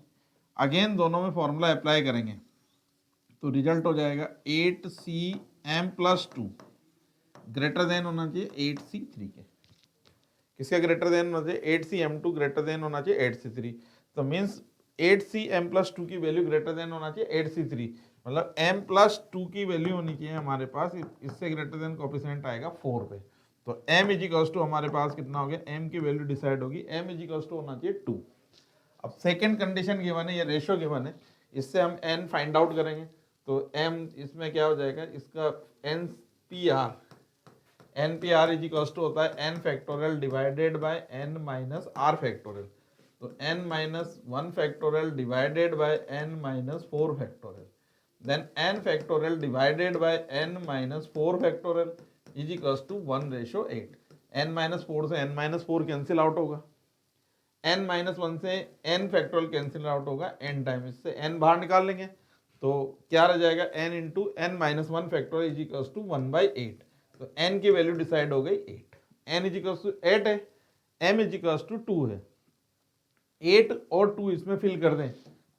Again दोनों में फॉर्मूला अप्लाई करेंगे तो रिजल्ट हो जाएगा 8cm + 2 ग्रेटर देन होना चाहिए 8c3 के। किसका ग्रेटर देन होना चाहिए, 8cm2 ग्रेटर देन होना चाहिए 8c3। तो मीन्स 8cm + 2 की वैल्यू ग्रेटर देन होना चाहिए 8c3, मतलब m + 2 की वैल्यू होनी चाहिए हमारे पास, इससे ग्रेटर देन कोफिशिएंट आएगा 4 पे। तो m इज टू हमारे पास कितना हो गया, m की वैल्यू डिसाइड होगी, m इज टू होना चाहिए 2। अब सेकेंड कंडीशन गिवन है, ये रेशियो गिवन है, इससे हम n फाइंड आउट करेंगे। तो m इसमें क्या हो जाएगा, इसका NPR इज इक्वल टू होता है n factorial divided by n minus r factorial. तो n-1 factorial divided by n-4 factorial, then n factorial divided by n-4 factorial is equal to 1:8। n-4 से n-4 कैंसिल आउट होगा, n-1 से n factorial cancel out होगा n time, इससे n बाहर निकाल लेंगे तो क्या रह जाएगा, n into n-1 factorial is equal to 1/8। तो n की वैल्यू डिसाइड हो गई 8, n इज इक्वल टू 8 है, m इज इक्वल टू 2 है, 8 और 2 इसमें फिल कर दें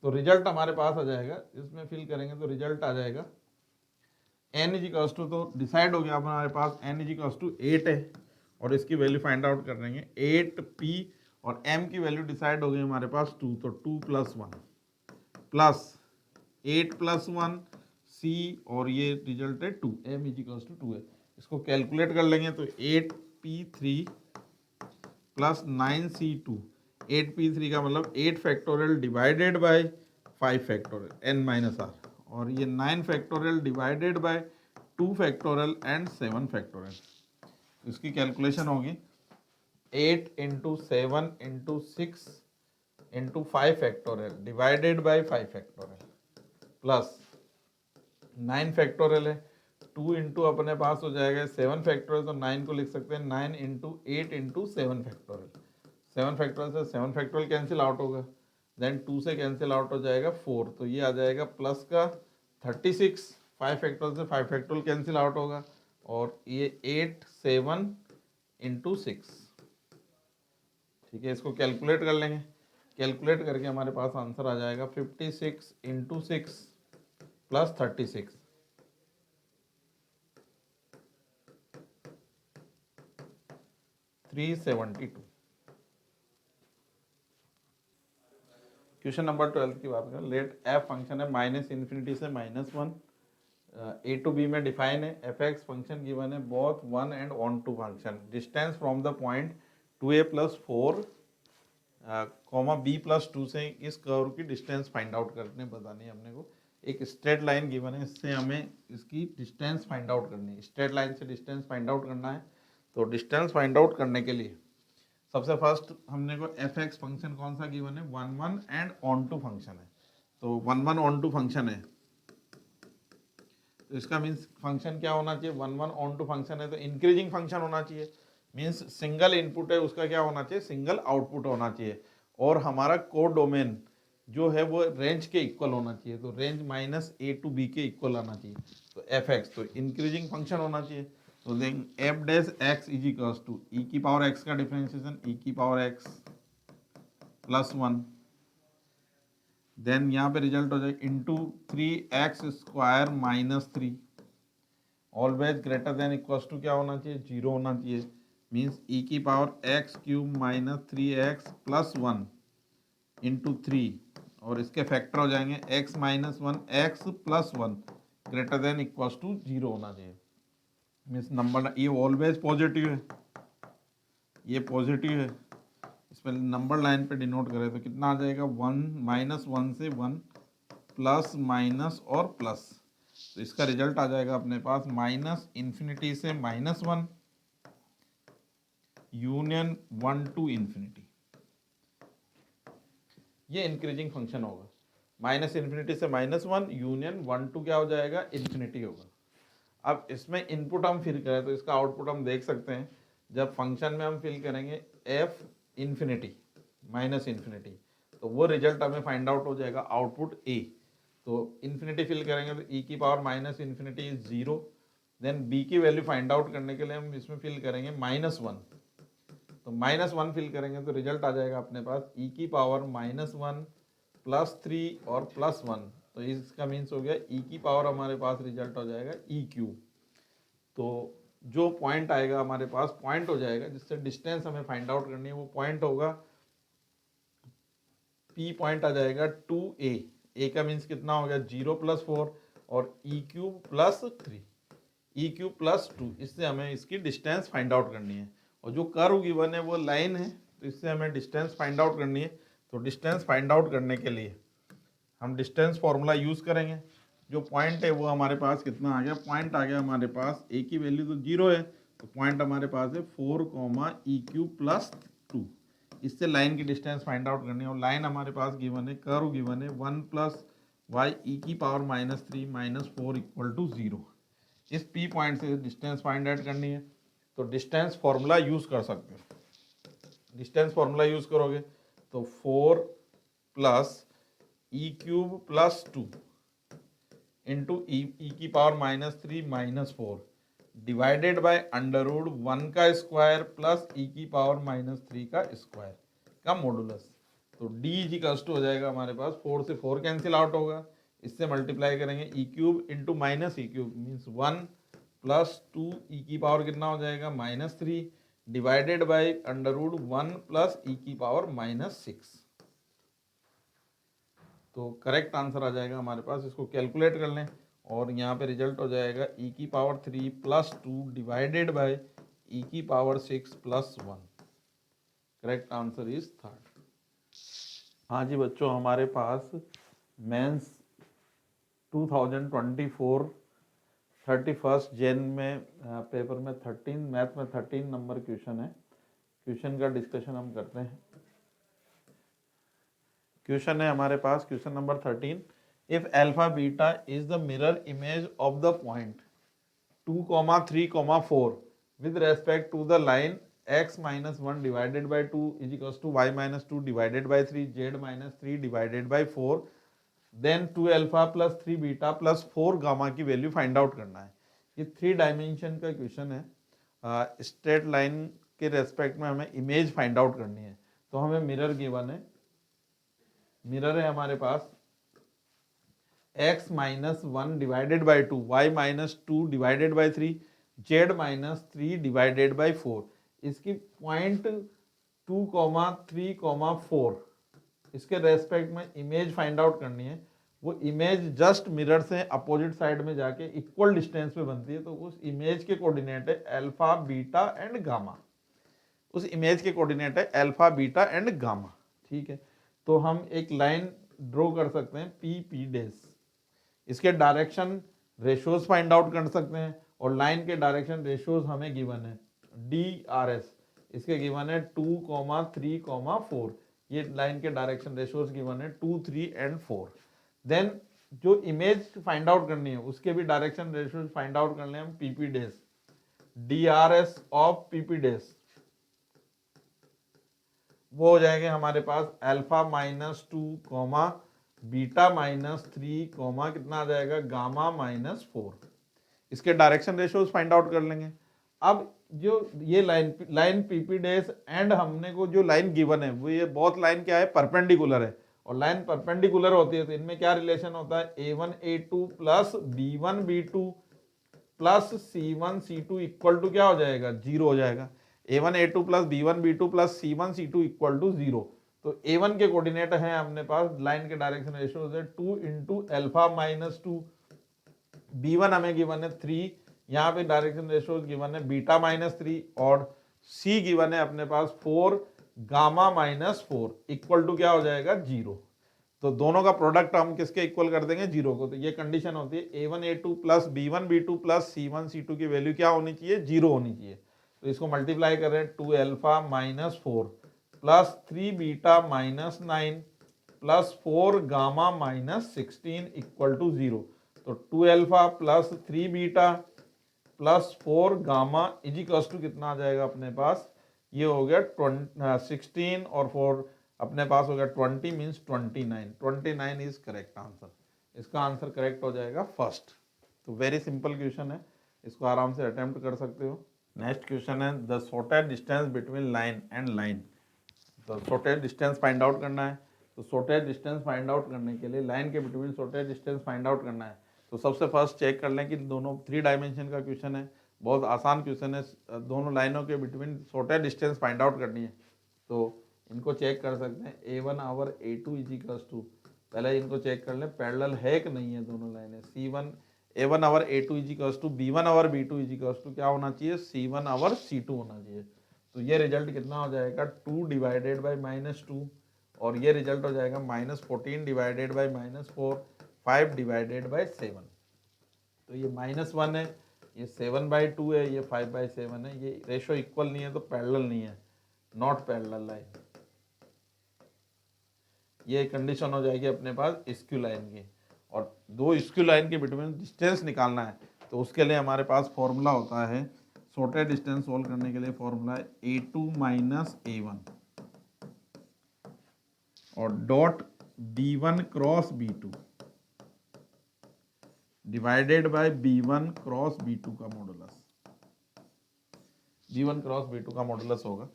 तो रिजल्ट हमारे पास आ जाएगा, इसमें फिल करेंगे तो रिजल्ट आ जाएगा n इज इक्वल टू, तो डिसाइड हो गया हमारे पास n इज इक्वल टू 8 है, और इसकी वैल्यू फाइंड आउट कर देंगे 8p, और m की वैल्यू डिसाइड हो गई हमारे पास 2, तो 2 + 1 प्लस 8 + 1 c, और ये रिजल्ट है 2, m इज इक्वल टू 2 है। इसको कैलकुलेट कर लेंगे तो 8p3 प्लस 9c2, 8p3 का मतलब 8 factorial divided bye 5 factorial n-r, और ये 9 factorial divided bye 2 factorial and 7 factorial. इसकी कैलकुलेशन होगी 8 × 7 × 6 × 5 factorial divided bye 5 factorial plus 9 factorial है, 2 इंटू अपने पास हो जाएगा 7 फैक्टोरियल, तो 9 को लिख सकते हैं 9 × 8 × 7 फैक्टोरियल। 7 फैक्टोरियल से 7 फैक्टोरियल कैंसिल आउट होगा, देन 2 से कैंसिल आउट हो जाएगा 4, तो ये आ जाएगा प्लस का 36, 5 फैक्टोरियल से 5 फैक्टोरियल कैंसिल आउट होगा, और ये 8 7 × 6, ठीक है। इसको कैलकुलेट कर लेंगे, कैलकुलेट करके हमारे पास आंसर आ जाएगा 56 × 6 प्लस 36, 372। क्वेश्चन नंबर 12 की बात करें, लेट एफ फंक्शन है माइनस इन्फिनिटी से -1, ए टू बी में डिफाइन है, एफ एक्स फंक्शन गिवन है, both 1 and onto function, distance from the point 2a+4 b+2 से इस कर्व की डिस्टेंस फाइंड आउट करने बतानी है अपने को। एक स्ट्रेट लाइन गिवन है, इससे हमें इसकी डिस्टेंस फाइंड आउट करनी है, स्ट्रेट लाइन से डिस्टेंस फाइंड आउट करना है। तो डिस्टेंस फाइंड आउट करने के लिए सबसे फर्स्ट हमने को एफ एक्स फंक्शन कौन सा गिवन है, 1 1 एंड ऑन टू फंक्शन है। तो 1 1 ऑन टू फंक्शन है, तो इसका मीन्स फंक्शन क्या होना चाहिए, 1 1 ऑन टू फंक्शन है तो इंक्रीजिंग फंक्शन होना चाहिए, मीन्स सिंगल इनपुट है उसका क्या होना चाहिए, सिंगल आउटपुट होना चाहिए, और हमारा कोड डोमेन जो है वो रेंज के इक्वल होना चाहिए, तो रेंज -a to b के इक्वल आना चाहिए। तो एफ एक्स तो इंक्रीजिंग फंक्शन होना चाहिए, तो देखेंगे f dash x is equals to e की पावर एक्स का डिफरेंशिएशन ई की पावर एक्स +1, देन यहाँ पे रिजल्ट हो जाएगा into 3x² - 3, always greater than equals to क्या होना चाहिए, 0 होना चाहिए, मीन्स ई की पावर x³ - 3x +1 इंटू 3, और इसके फैक्टर हो जाएंगे x - 1 x +1 greater than equals to 0 होना चाहिए, मीन्स नंबर ये ऑलवेज पॉजिटिव है, ये पॉजिटिव है, इसमें नंबर लाइन पे डिनोट करें तो कितना आ जाएगा, 1 -1 से 1 प्लस माइनस और प्लस, तो इसका रिजल्ट आ जाएगा अपने पास -∞ से -1 यूनियन 1 to ∞, ये इंक्रीजिंग फंक्शन होगा, -∞ से -1 यूनियन 1 to क्या हो जाएगा, इन्फिनिटी होगा। अब इसमें इनपुट हम फिल करें तो इसका आउटपुट हम देख सकते हैं, जब फंक्शन में हम फिल करेंगे f इन्फिनिटी -∞, तो वो रिजल्ट हमें फाइंड आउट हो जाएगा आउटपुट a, तो इन्फिनिटी फिल करेंगे तो e की पावर -∞ इज 0, देन b की वैल्यू फाइंड आउट करने के लिए हम इसमें फिल करेंगे -1, तो -1 फिल करेंगे तो रिजल्ट आ जाएगा अपने पास e की पावर -1 +3 और +1, तो इसका मीन्स हो गया e की पावर हमारे पास रिजल्ट हो जाएगा e³। तो जो पॉइंट आएगा हमारे पास, पॉइंट हो जाएगा जिससे डिस्टेंस हमें फाइंड आउट करनी है, वो पॉइंट होगा P पॉइंट आ जाएगा 2a, a का मीन्स कितना हो गया 0 + 4 और e³ + 3, e³ + 2, इससे हमें इसकी डिस्टेंस फाइंड आउट करनी है, और जो कर्व गिवन है वो लाइन है, तो इससे हमें डिस्टेंस फाइंड आउट करनी है। तो डिस्टेंस फाइंड आउट करने के लिए हम डिस्टेंस फॉर्मूला यूज़ करेंगे, जो पॉइंट है वो हमारे पास कितना आ गया, पॉइंट आ गया हमारे पास, a की वैल्यू तो 0 है, तो पॉइंट हमारे पास है 4, e³ + 2, इससे लाइन की डिस्टेंस फाइंड आउट करनी है, और लाइन हमारे पास गिवन है, कर्व गिवन है 1 + y e की पावर -3 - 4 = 0, इस P पॉइंट से डिस्टेंस फाइंड आउट करनी है, तो डिस्टेंस फॉर्मूला यूज़ कर सकते हो। डिस्टेंस फॉर्मूला यूज़ करोगे तो 4 + e³ + 2 इंटू ई की पावर -3 - 4 डिवाइडेड बाय √1 का स्क्वायर प्लस ई की पावर -3 का स्क्वायर का मॉडुलस, तो d = हो जाएगा हमारे पास 4 से 4 कैंसिल आउट होगा, इससे मल्टीप्लाई करेंगे e³ इंटू -e³ मीन्स 1 + 2 ई की पावर कितना हो जाएगा -3 डिवाइडेड बाय √1 प्लस ई की पावर -6, तो करेक्ट आंसर आ जाएगा हमारे पास, इसको कैलकुलेट कर लें और यहाँ पे रिजल्ट हो जाएगा e की पावर 3 + 2 डिवाइडेड बाय e की power 6 + 1, correct answer is 3rd। हाँ जी बच्चों, हमारे पास मेंस 2024 31 जैन में पेपर में 13 मैथ में 13 नंबर क्वेश्चन है, क्वेश्चन का डिस्कशन हम करते हैं। क्वेश्चन है हमारे पास, question number 13, if alpha beta is the mirror image of the point 2, 3, 4 with respect to the line x - 1 divided by 2 = y - 2 divided by 3 z - 3 divided by 4, then 2 alpha + 3 beta + 4 gamma की value find out करना है। ये 3 dimension का question है, straight line के respect में हमें image find out करनी है, तो हमें मिरर गिवन है, मिरर है हमारे पास x - 1 divided by 2 y - 2 divided by 3 z - 3 divided by 4, इसकी 0.2,3,4 इसके रेस्पेक्ट में इमेज फाइंड आउट करनी है। वो इमेज जस्ट मिरर से अपोजिट साइड में जाके इक्वल डिस्टेंस पे बनती है, तो उस इमेज के कोऑर्डिनेट है अल्फा बीटा एंड गामा। उस इमेज के कोऑर्डिनेट है अल्फा बीटा एंड गामा। ठीक है, तो हम एक लाइन ड्रॉ कर सकते हैं पी पी डेस। इसके डायरेक्शन रेशियोज फाइंड आउट कर सकते हैं, और लाइन के डायरेक्शन रेशियोज हमें गिवन है डी आर एस। इसके गिवन है 2,3,4। ये लाइन के डायरेक्शन रेशियोज गिवन है 2, 3 एंड 4। देन जो इमेज फाइंड आउट करनी है उसके भी डायरेक्शन रेशियोज फाइंड आउट करने हम PP dash. D R S of PP dash वो हो जाएंगे हमारे पास अल्फा -2, बीटा -3, कितना आ जाएगा गामा -4। इसके डायरेक्शन रेशियोज फाइंड आउट कर लेंगे। अब जो ये लाइन पीपी डेस एंड हमने को जो लाइन गिवन है वो ये बहुत लाइन क्या है परपेंडिकुलर है, और लाइन परपेंडिकुलर होती है तो इनमें क्या रिलेशन होता है A1 A2 plus B1 B2 plus C1 C2 equal to क्या हो जाएगा 0 हो जाएगा। A1 A2 plus B1 B2 plus C1 C2 equal to 0। तो A1 के कोऑर्डिनेट है अपने पास लाइन के डायरेक्शन रेशियो से 2 इंटू अल्फा -2, B1 हमें गिवन है 3, यहाँ पे डायरेक्शन रेशियो गिवन है बीटा -3, और C गिवन है अपने पास 4, गामा -4 इक्वल टू क्या हो जाएगा 0। तो दोनों का प्रोडक्ट हम किसके इक्वल कर देंगे 0 को। तो ये कंडीशन होती है A1 A2 plus B1 B2 plus C1 C2 की वैल्यू क्या होनी चाहिए 0 होनी चाहिए। तो इसको मल्टीप्लाई कर रहे हैं 2 alpha -4 plus 3 beta -9 plus 4 gamma -16 equal to 0। तो 2 alpha plus 3 beta plus 4 gamma equals to कितना आ जाएगा अपने पास, ये हो गया 16 और 4 अपने पास हो गया 20 मीन्स 29। 29 is correct answer. इसका आंसर करेक्ट हो जाएगा फर्स्ट। तो वेरी सिंपल क्वेश्चन है, इसको आराम से अटेम्प्ट कर सकते हो। नेक्स्ट क्वेश्चन है the shortest distance between line and line. तो शॉर्टेस्ट डिस्टेंस फाइंड आउट करना है। तो शॉर्टेस्ट डिस्टेंस फाइंड आउट करने के लिए लाइन के between shortest distance find out करना है। तो सबसे फर्स्ट चेक कर लें कि दोनों 3 डायमेंशन का क्वेश्चन है, बहुत आसान क्वेश्चन है। दोनों लाइनों के between shortest distance find out करनी है। तो इनको चेक कर सकते हैं A1 over A2 equals to, पहले इनको चेक कर लें पैरेलल है कि नहीं है दोनों लाइनें। C1 A1 over A2 equals to B1 over B2 equals to क्या होना चाहिए C1 आवर C2 होना चाहिए। तो ये रिजल्ट कितना हो जाएगा 2 डिवाइडेड बाई -2, और ये रिजल्ट हो जाएगा -14 डिवाइडेड बाई -4, 5 डिवाइडेड बाई 7। तो ये -1 है, ये 7/2 है, ये 5/7 है। ये रेशो इक्वल नहीं है तो पैरेलल नहीं है, नॉट पैरेलल लाइन। ये कंडीशन हो जाएगी अपने पास स्क्यू लाइन की। और दो स्क्यू लाइन के बिटवीन डिस्टेंस निकालना है तो उसके लिए हमारे पास फॉर्मूला होता है, शॉर्टेस्ट डिस्टेंस सोल्व करने के लिए फॉर्मूला है A2 - A1 और dot B1 cross B2 divided by B1 cross B2 का मॉडुलस। B1 क्रॉस B2 का मॉडुलस होगा।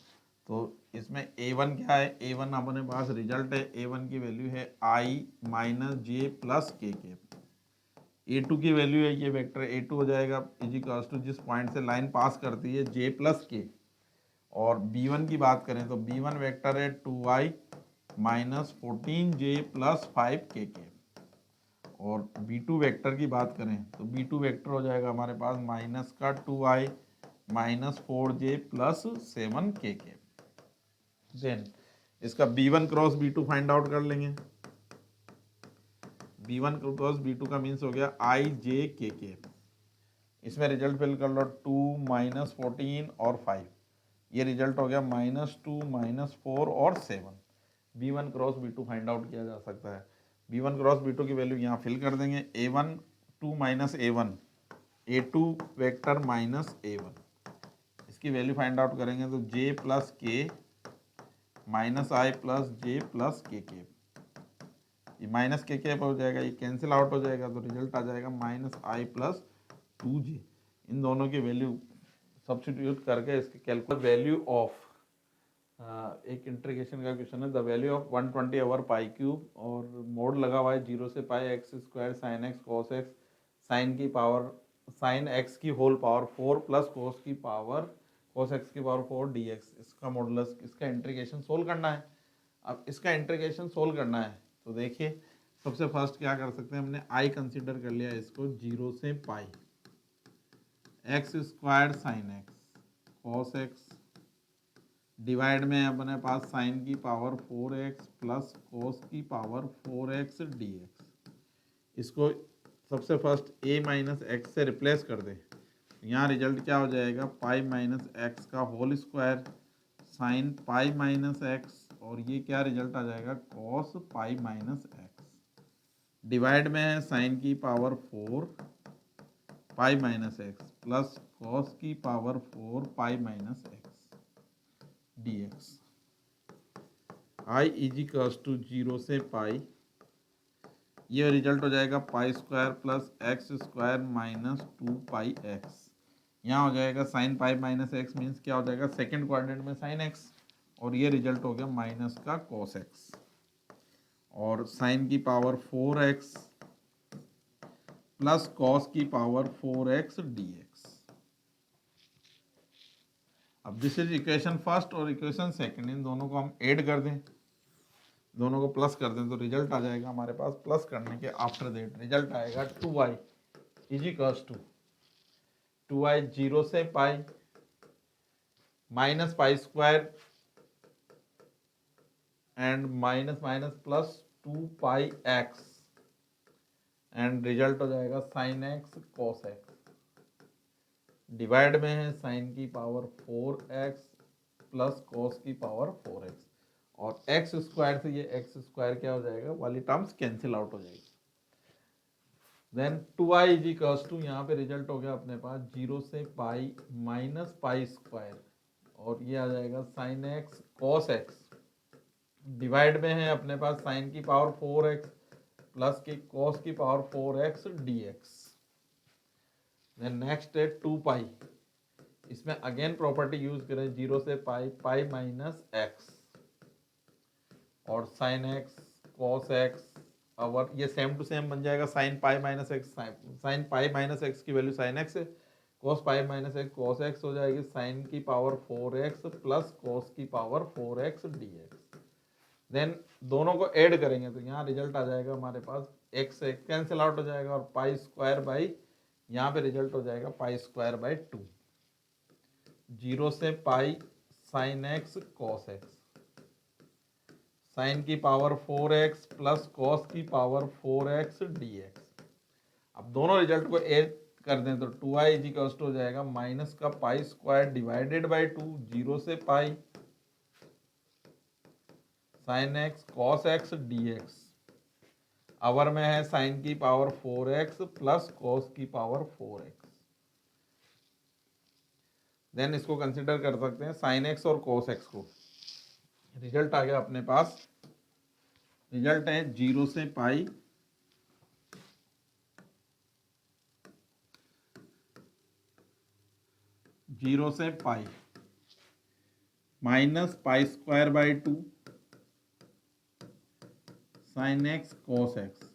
तो इसमें A1 क्या है, A1 अपने पास रिजल्ट है, A1 की वैल्यू है I - J प्लस K के। A2 की वैल्यू है ये वेक्टर A2 हो जाएगा इजिकल्स टू जिस पॉइंट से लाइन पास करती है J प्लस K। और B1 की बात करें तो B1 वेक्टर है 2I - 14J प्लस 5K के। और B2 वेक्टर की बात करें तो B2 वेक्टर हो जाएगा हमारे पास माइनस का 2I - 4J प्लस 7K के। देन इसका B1 cross B2 find out कर लेंगे। B1 क्रॉस B2 का मीन्स हो गया IJKK। इसमें रिजल्ट फिल कर लो 2 - 14 और 5, ये रिजल्ट हो गया -2 -4 और 7। B1 cross B2 find out किया जा सकता है। B1 क्रॉस B2 की वैल्यू यहाँ फिल कर देंगे। A1 2 - A1 A2 vector minus A1, इसकी वैल्यू फाइंड आउट करेंगे तो J plus K -I plus J plus KK। ये माइनस KK हो जाएगा, ये कैंसिल आउट हो जाएगा तो रिजल्ट आ जाएगा -I प्लस 2J। इन दोनों की वैल्यू सब्स्टिट्यूट करके इसके कैलकुलेट वैल्यू ऑफ एक इंटीग्रेशन का क्वेश्चन है the value of 120 over pi cube, और मोड लगा हुआ है 0 से पाई x² sin x cos x sin की पावर sin x की होल पावर 4 प्लस cos की पावर cos x की पावर 4 dx, इसका मॉडुलस, इसका इंटीग्रेशन सोल्व करना है। अब इसका इंटीग्रेशन सोल्व करना है तो देखिए सबसे फर्स्ट क्या कर सकते हैं, हमने i कंसीडर कर लिया इसको 0 से pi x square sine x cos x divide में अपने पास साइन की पावर 4x प्लस कॉस की पावर 4x dx। इसको सबसे फर्स्ट a माइनस एक्स से रिप्लेस कर दे, यहाँ रिजल्ट क्या हो जाएगा, पाई माइनस एक्स का whole square sine pi minus x, और ये क्या रिजल्ट आ जाएगा, cos pi minus x divide में है साइन की power 4 pi minus x plus cos की power 4 pi minus x dx। i is equals to 0 से पाई, ये रिजल्ट हो जाएगा pi square plus x square minus 2 pi x. यहाँ हो जाएगा sine pi minus x means क्या हो जाएगा, सेकेंड क्वाड्रेंट में साइन एक्स, और ये रिजल्ट हो गया माइनस का कॉस एक्स, और साइन की पावर 4x प्लस कॉस की पावर 4x dx। अब दिस इज इक्वेशन फर्स्ट और इक्वेशन सेकंड, इन दोनों को हम ऐड कर दें, दोनों को प्लस कर दें तो रिजल्ट आ जाएगा हमारे पास, प्लस करने के आफ्टर दैट रिजल्ट आएगा 2y is equals to 2y 0 से pi minus pi square and minus minus plus 2 pi x, and result हो जाएगा sine x cos x divide में है साइन की पावर 4x प्लस कॉस की पावर 4x, और x square से ये एक्स स्क्वायर क्या हो जाएगा, वाली टर्म्स कैंसिल आउट हो जाएगी। Then 2y is equals to, यहाँ पे रिजल्ट हो गया अपने पास 0 से पाई माइनस पाई स्क्वायर, और ये आ जाएगा sine x cos x divide में है अपने पास साइन की पावर 4x प्लस की कॉस की power 4x dx। Then next है 2 पाई, इसमें अगेन प्रॉपर्टी यूज करें 0 से पाई पाई माइनस एक्स, और साइन एक्स कॉस एक्स, और ये सेम टू सेम बन जाएगा sine pi minus x, sign pi minus x की वैल्यू साइन एक्स है, cos pi minus x cos x हो जाएगी साइन की पावर 4x प्लस कॉस की पावर 4x dx। देन दोनों को ऐड करेंगे तो यहाँ रिजल्ट आ जाएगा हमारे पास, एक्स से कैंसिल आउट हो जाएगा, और पाई स्क्वायर बाई, यहाँ पे रिजल्ट हो जाएगा पाई स्क्वायर बाई 2, 0 से pi sine x cos x sine की पावर 4x प्लस कॉस की पावर 4x dx। अब दोनों रिजल्ट को ऐड कर दें तो 2y इज इक्वल्स टू हो जाएगा माइनस का पाई स्क्वायर डिवाइडेड बाई 2, 0 से pi sine x cos x dx, over में है साइन की पावर 4x प्लस कॉस की पावर 4x। देन इसको कंसिडर कर सकते हैं साइन एक्स और कॉस एक्स को, रिजल्ट आ गया अपने पास, रिजल्ट है 0 से pi minus pi square by 2 sine x cos x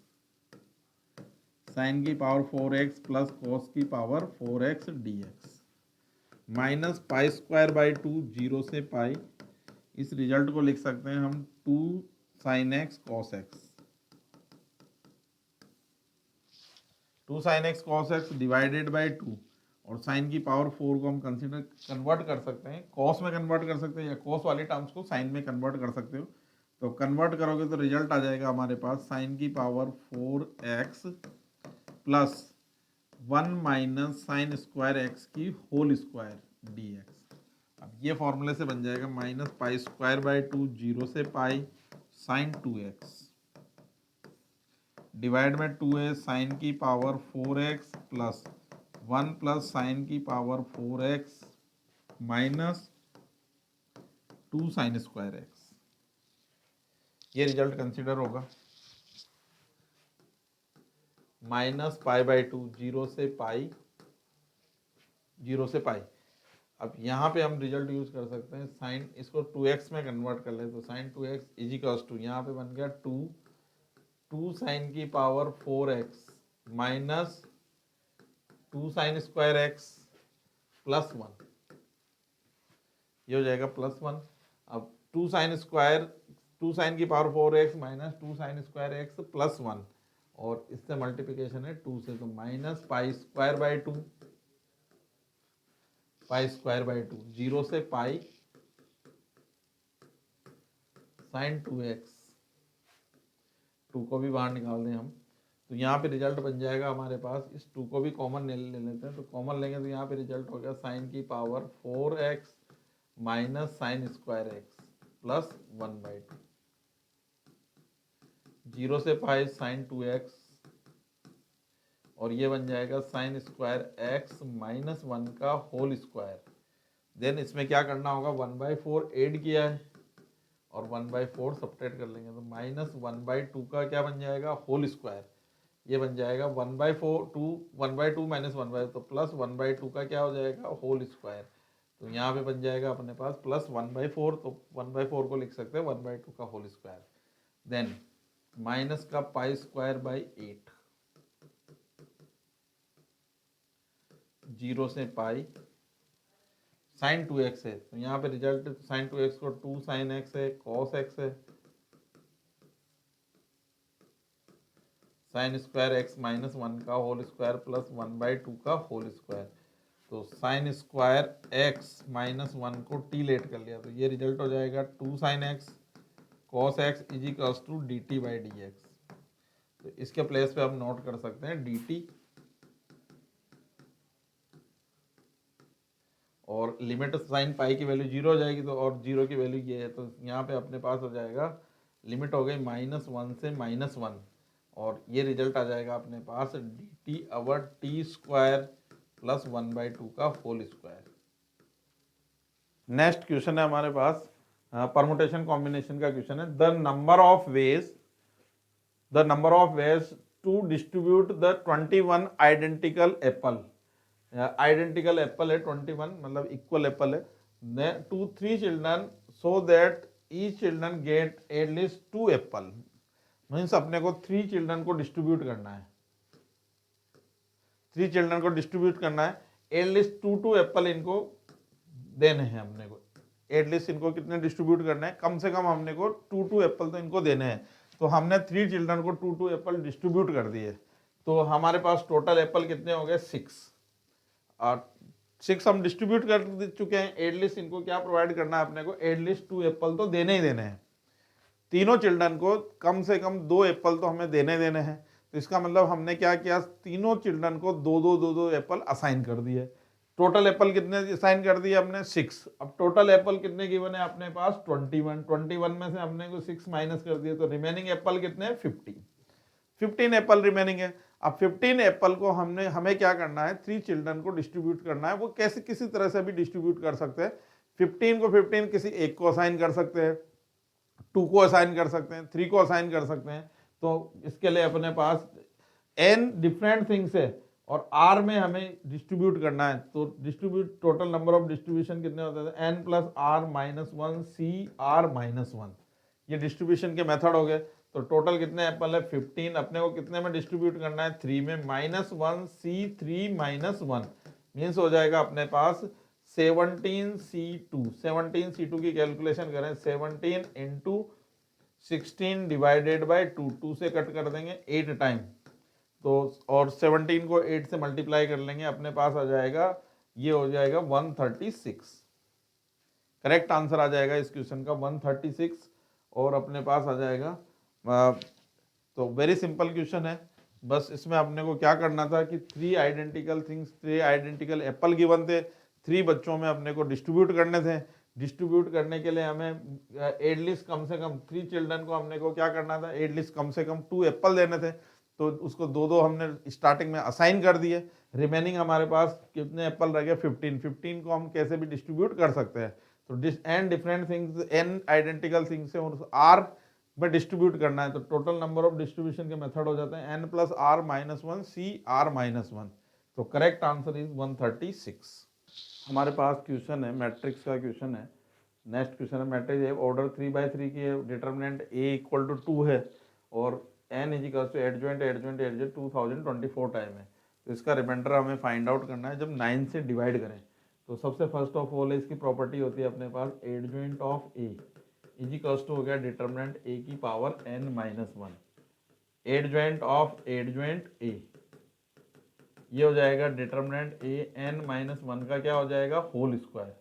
sine की पावर 4x प्लस कॉस की power 4x dx, minus pi square by 2 0 से पाई, इस रिजल्ट को लिख सकते हैं हम 2 sine x cos x, 2 sine x cos x divided by 2, और साइन की पावर 4 को हम कंसिडर कन्वर्ट कर सकते हैं, कॉस में कन्वर्ट कर सकते हैं, या कॉस वाली टर्म्स को साइन में कन्वर्ट कर सकते हो, तो कन्वर्ट करोगे तो रिजल्ट आ जाएगा हमारे पास साइन की power 4x plus 1 minus sign square x की होल स्क्वायर dx। अब ये फॉर्मूले से बन जाएगा माइनस पाई स्क्वायर बाई 2 0 से पाई साइन 2x डिवाइड में 2 है साइन की power 4x plus 1 plus sine की power 4x minus 2 sine square x, ये रिजल्ट कंसिडर होगा माइनस पाई बाई 2 0 से पाई, 0 से पाई। अब यहाँ पे हम रिजल्ट यूज कर सकते हैं, साइन इसको 2x में कन्वर्ट कर ले तो sign 2x is equals to, यहाँ पे बन गया 2 साइन की power 4x minus 2 sine square x plus 1, ये हो जाएगा +1। अब 2 साइन स्क्वायर 2 साइन की power 4x minus 2 sine square x +1 और इससे मल्टीप्लिकेशन है 2 से, तो माइनस पाई स्क्वायर बाई 2 0 से पाई साइन 2x 2 को भी बाहर निकाल दें हम, तो यहाँ पे रिजल्ट बन जाएगा हमारे पास, इस 2 को भी कॉमन ले लेते हैं, तो कॉमन लेंगे तो यहाँ पे रिजल्ट हो गया साइन की power 4x minus sine square x plus 1/2 0 से पाई साइन 2x और ये बन जाएगा साइन स्क्वायर x माइनस 1 का होल स्क्वायर। देन इसमें क्या करना होगा, 1/4 ऐड किया है और 1/4 सब्ट्रैक्ट कर लेंगे, तो माइनस 1/2 का क्या बन जाएगा, होल स्क्वायर। ये बन जाएगा 1/2 माइनस 1/2 तो प्लस 1/2 का क्या हो जाएगा, होल स्क्वायर। तो यहाँ पे बन जाएगा अपने पास प्लस 1/4, तो 1/4 को लिख सकते हैं 1/2 का होल स्क्वायर। देन माइनस का पाई स्क्वायर बाई 8 0 से पाई साइन 2x है, तो यहाँ पे रिजल्ट साइन 2x को 2 साइन x है, कॉस x है, साइन स्क्वायर x माइनस 1 का होल स्क्वायर प्लस 1/2 का होल स्क्वायर। तो साइन स्क्वायर x माइनस 1 को t लेट कर लिया, तो ये रिजल्ट हो जाएगा 2 sine x cos x is equals to dt by dx। तो इसके प्लेस पे हम नोट कर सकते हैं dt और लिमिट साइन पाई की वैल्यू 0 हो जाएगी, तो और 0 की वैल्यू ये है, तो यहाँ पे अपने पास हो जाएगा लिमिट हो गई -1 से -1 और ये रिजल्ट आ जाएगा अपने पास dt over t square plus 1/2 का होल स्क्वायर। नेक्स्ट क्वेश्चन है हमारे पास परमुटेशन कॉम्बिनेशन का क्वेश्चन है, the number of ways to distribute the 21 identical apple. Identical apple है 21, मतलब इक्वल एप्पल है, to 3 children so that each children get at least 2 apple. Means अपने को 3 चिल्ड्रन को डिस्ट्रीब्यूट करना है, 3 चिल्ड्रन को डिस्ट्रीब्यूट करना है, एटलीस्ट 2 एप्पल इनको देने हैं अपने को। एटलीस्ट इनको कितने डिस्ट्रीब्यूट करना है, कम से कम हमने को 2 एप्पल तो इनको देने हैं। तो हमने 3 चिल्ड्रन को 2 एप्पल डिस्ट्रीब्यूट कर दिए, तो हमारे पास टोटल एप्पल कितने हो गए 6 और 6 हम डिस्ट्रीब्यूट कर चुके हैं। एटलीस्ट इनको क्या प्रोवाइड करना है अपने को, एटलीस्ट 2 एप्पल तो देने ही देने हैं। तीनों चिल्ड्रन को कम से कम 2 एप्पल तो हमें देने हैं। तो इसका मतलब हमने क्या किया, तीनों चिल्ड्रन को 2 एप्पल असाइन कर दिए। टोटल एप्पल कितने असाइन कर दिए हमने 6। अब टोटल एप्पल कितने गिवन है अपने पास 21 में से हमने को 6 माइनस कर दिए, तो रिमेनिंग एप्पल कितने हैं 15 एप्पल रिमेनिंग है। अब 15 एप्पल को हमें क्या करना है, 3 चिल्ड्रन को डिस्ट्रीब्यूट करना है। वो कैसे किसी तरह से भी डिस्ट्रीब्यूट कर सकते हैं। 15 को 15 किसी एक को असाइन कर सकते हैं, 2 को असाइन कर सकते हैं, 3 को असाइन कर सकते हैं। तो इसके लिए अपने पास n डिफरेंट थिंग्स है और r में हमें डिस्ट्रीब्यूट करना है। तो distribute total number of distribution कितने होते हैं, n plus r minus 1 C r minus 1। ये डिस्ट्रीब्यूशन के मेथड हो गए। तो टोटल कितने एप्पल है 15, अपने को कितने में डिस्ट्रीब्यूट करना है 3 में, -1 C3 -1 मीन्स हो जाएगा अपने पास 17C2। 17C2 की कैलकुलेशन करें, 17 इंटू 16 डिवाइडेड बाई 2 से कट कर देंगे 8 टाइम, तो और 17 को 8 से मल्टीप्लाई कर लेंगे, अपने पास आ जाएगा ये हो जाएगा 136। करेक्ट आंसर आ जाएगा इस क्वेश्चन का 136 और अपने पास आ जाएगा। तो वेरी सिंपल क्वेश्चन है। बस इसमें अपने को क्या करना था कि 3 identical things, 3 identical Apple given थे, 3 बच्चों में अपने को डिस्ट्रीब्यूट करने थे। डिस्ट्रीब्यूट करने के लिए हमें एटलीस्ट कम से कम 3 चिल्ड्रन को हमने को क्या करना था, एटलीस्ट कम से कम 2 एप्पल देने थे। तो उसको 2 हमने स्टार्टिंग में असाइन कर दिए। रिमेनिंग हमारे पास कितने एप्पल रह गए 15 को हम कैसे भी डिस्ट्रीब्यूट कर सकते हैं। तो n different things, n identical things है और आर में डिस्ट्रीब्यूट करना है। तो टोटल नंबर ऑफ डिस्ट्रीब्यूशन के मेथड हो जाते हैं n plus r minus 1 C r minus 1। तो करेक्ट आंसर इज 136। हमारे पास क्वेश्चन है मैट्रिक्स का क्वेश्चन है। नेक्स्ट क्वेश्चन है मैट्रिक्स है, ऑर्डर 3/3 की है, डिटर्मिनेंट a इक्वल टू 2 है और n is equal to adjoint 2024 time है। तो इसका रिमाइंडर हमें फाइंड आउट करना है जब 9 से डिवाइड करें। तो सबसे फर्स्ट ऑफ ऑल इसकी प्रॉपर्टी होती है अपने पास adjoint of A is equals to हो गया डिटर्मिनेंट ए की power n minus one. Adjoint of adjoint A ये हो जाएगा determinant A n minus one का क्या हो जाएगा होल स्क्वायर।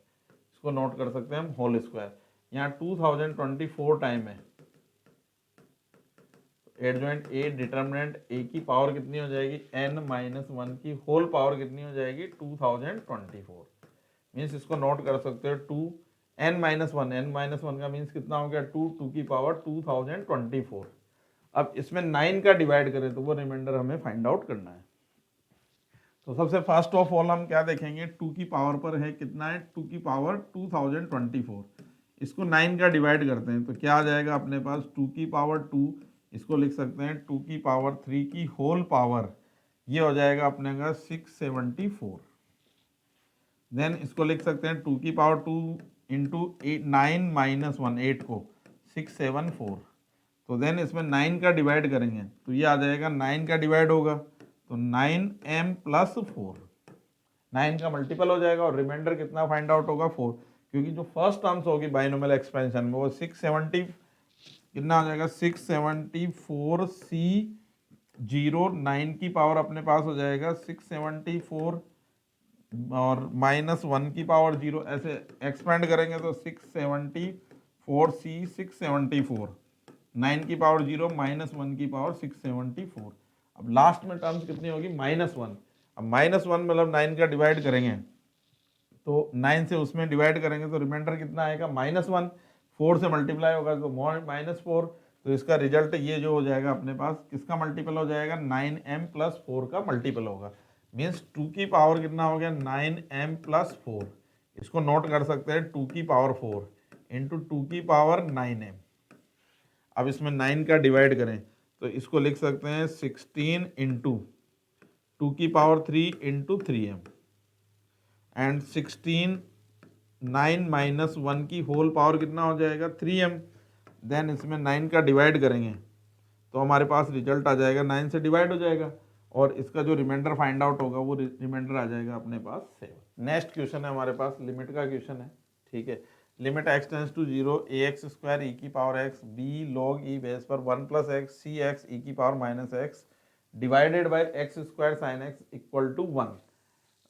इसको नोट कर सकते हैं हम होल स्क्वायर। यहाँ 2024 टाइम है। एडजॉइंट ए डिटर्मिनेंट ए की पावर कितनी हो जाएगी n माइनस वन की होल पावर कितनी हो जाएगी 2024। मीन्स इसको नोट कर सकते हो 2 n माइनस वन का मीन्स कितना हो गया 2 की पावर 2024। अब इसमें 9 का डिवाइड करें तो वो रिमाइंडर हमें फाइंड आउट करना है। तो सबसे फर्स्ट ऑफ ऑल हम क्या देखेंगे 2 की पावर पर है कितना है 2 की पावर 2024। इसको 9 का डिवाइड करते हैं तो क्या आ जाएगा अपने पास 2 की पावर 2, इसको लिख सकते हैं 2 की पावर 3 की होल पावर, ये हो जाएगा अपने का 674। देन इसको लिख सकते हैं 2 की पावर 2 इंटू 9 माइनस वन 8 को 674। तो देन इसमें 9 का डिवाइड करेंगे तो ये आ जाएगा 9 का डिवाइड होगा तो 9m प्लस 4, 9 का मल्टीपल हो जाएगा और रिमाइंडर कितना फाइंड आउट होगा 4, क्योंकि जो फर्स्ट टर्म्स होगी बाइनोमियल एक्सपेंशन में वो 670 कितना हो जाएगा 674 C 0 9 की पावर अपने पास हो जाएगा 674 और माइनस वन की पावर 0, ऐसे एक्सपेंड करेंगे तो 674 C 674 9 की पावर 0 माइनस वन की पावर 674। अब लास्ट में टर्म्स कितनी होगी माइनस वन। अब माइनस वन मतलब 9 का डिवाइड करेंगे तो 9 से उसमें डिवाइड करेंगे तो रिमाइंडर कितना आएगा माइनस वन, 4 से मल्टीप्लाई होगा तो माइनस 4। तो इसका रिजल्ट ये जो हो जाएगा अपने पास किसका मल्टीपल हो जाएगा 9m प्लस 4 का मल्टीपल होगा। मीन्स 2 की पावर कितना हो गया 9m प्लस 4। इसको नोट कर सकते हैं 2 की पावर 4 इंटू 2 की पावर 9m। अब इसमें 9 का डिवाइड करें तो इसको लिख सकते हैं 16 इंटू 2 की power 3 into 3m and 16 9 minus one की होल पावर कितना हो जाएगा 3m। देन इसमें 9 का डिवाइड करेंगे तो हमारे पास रिजल्ट आ जाएगा 9 से डिवाइड हो जाएगा और इसका जो रिमाइंडर फाइंड आउट होगा वो रिमाइंडर आ जाएगा अपने पास 7। नेक्स्ट क्वेश्चन है हमारे पास लिमिट का क्वेश्चन है। ठीक है, limit x tends to 0 ax square e की power x b log e base पर 1 प्लस एक्स सी एक्स ई की power minus x divided by x square sine x equal to 1।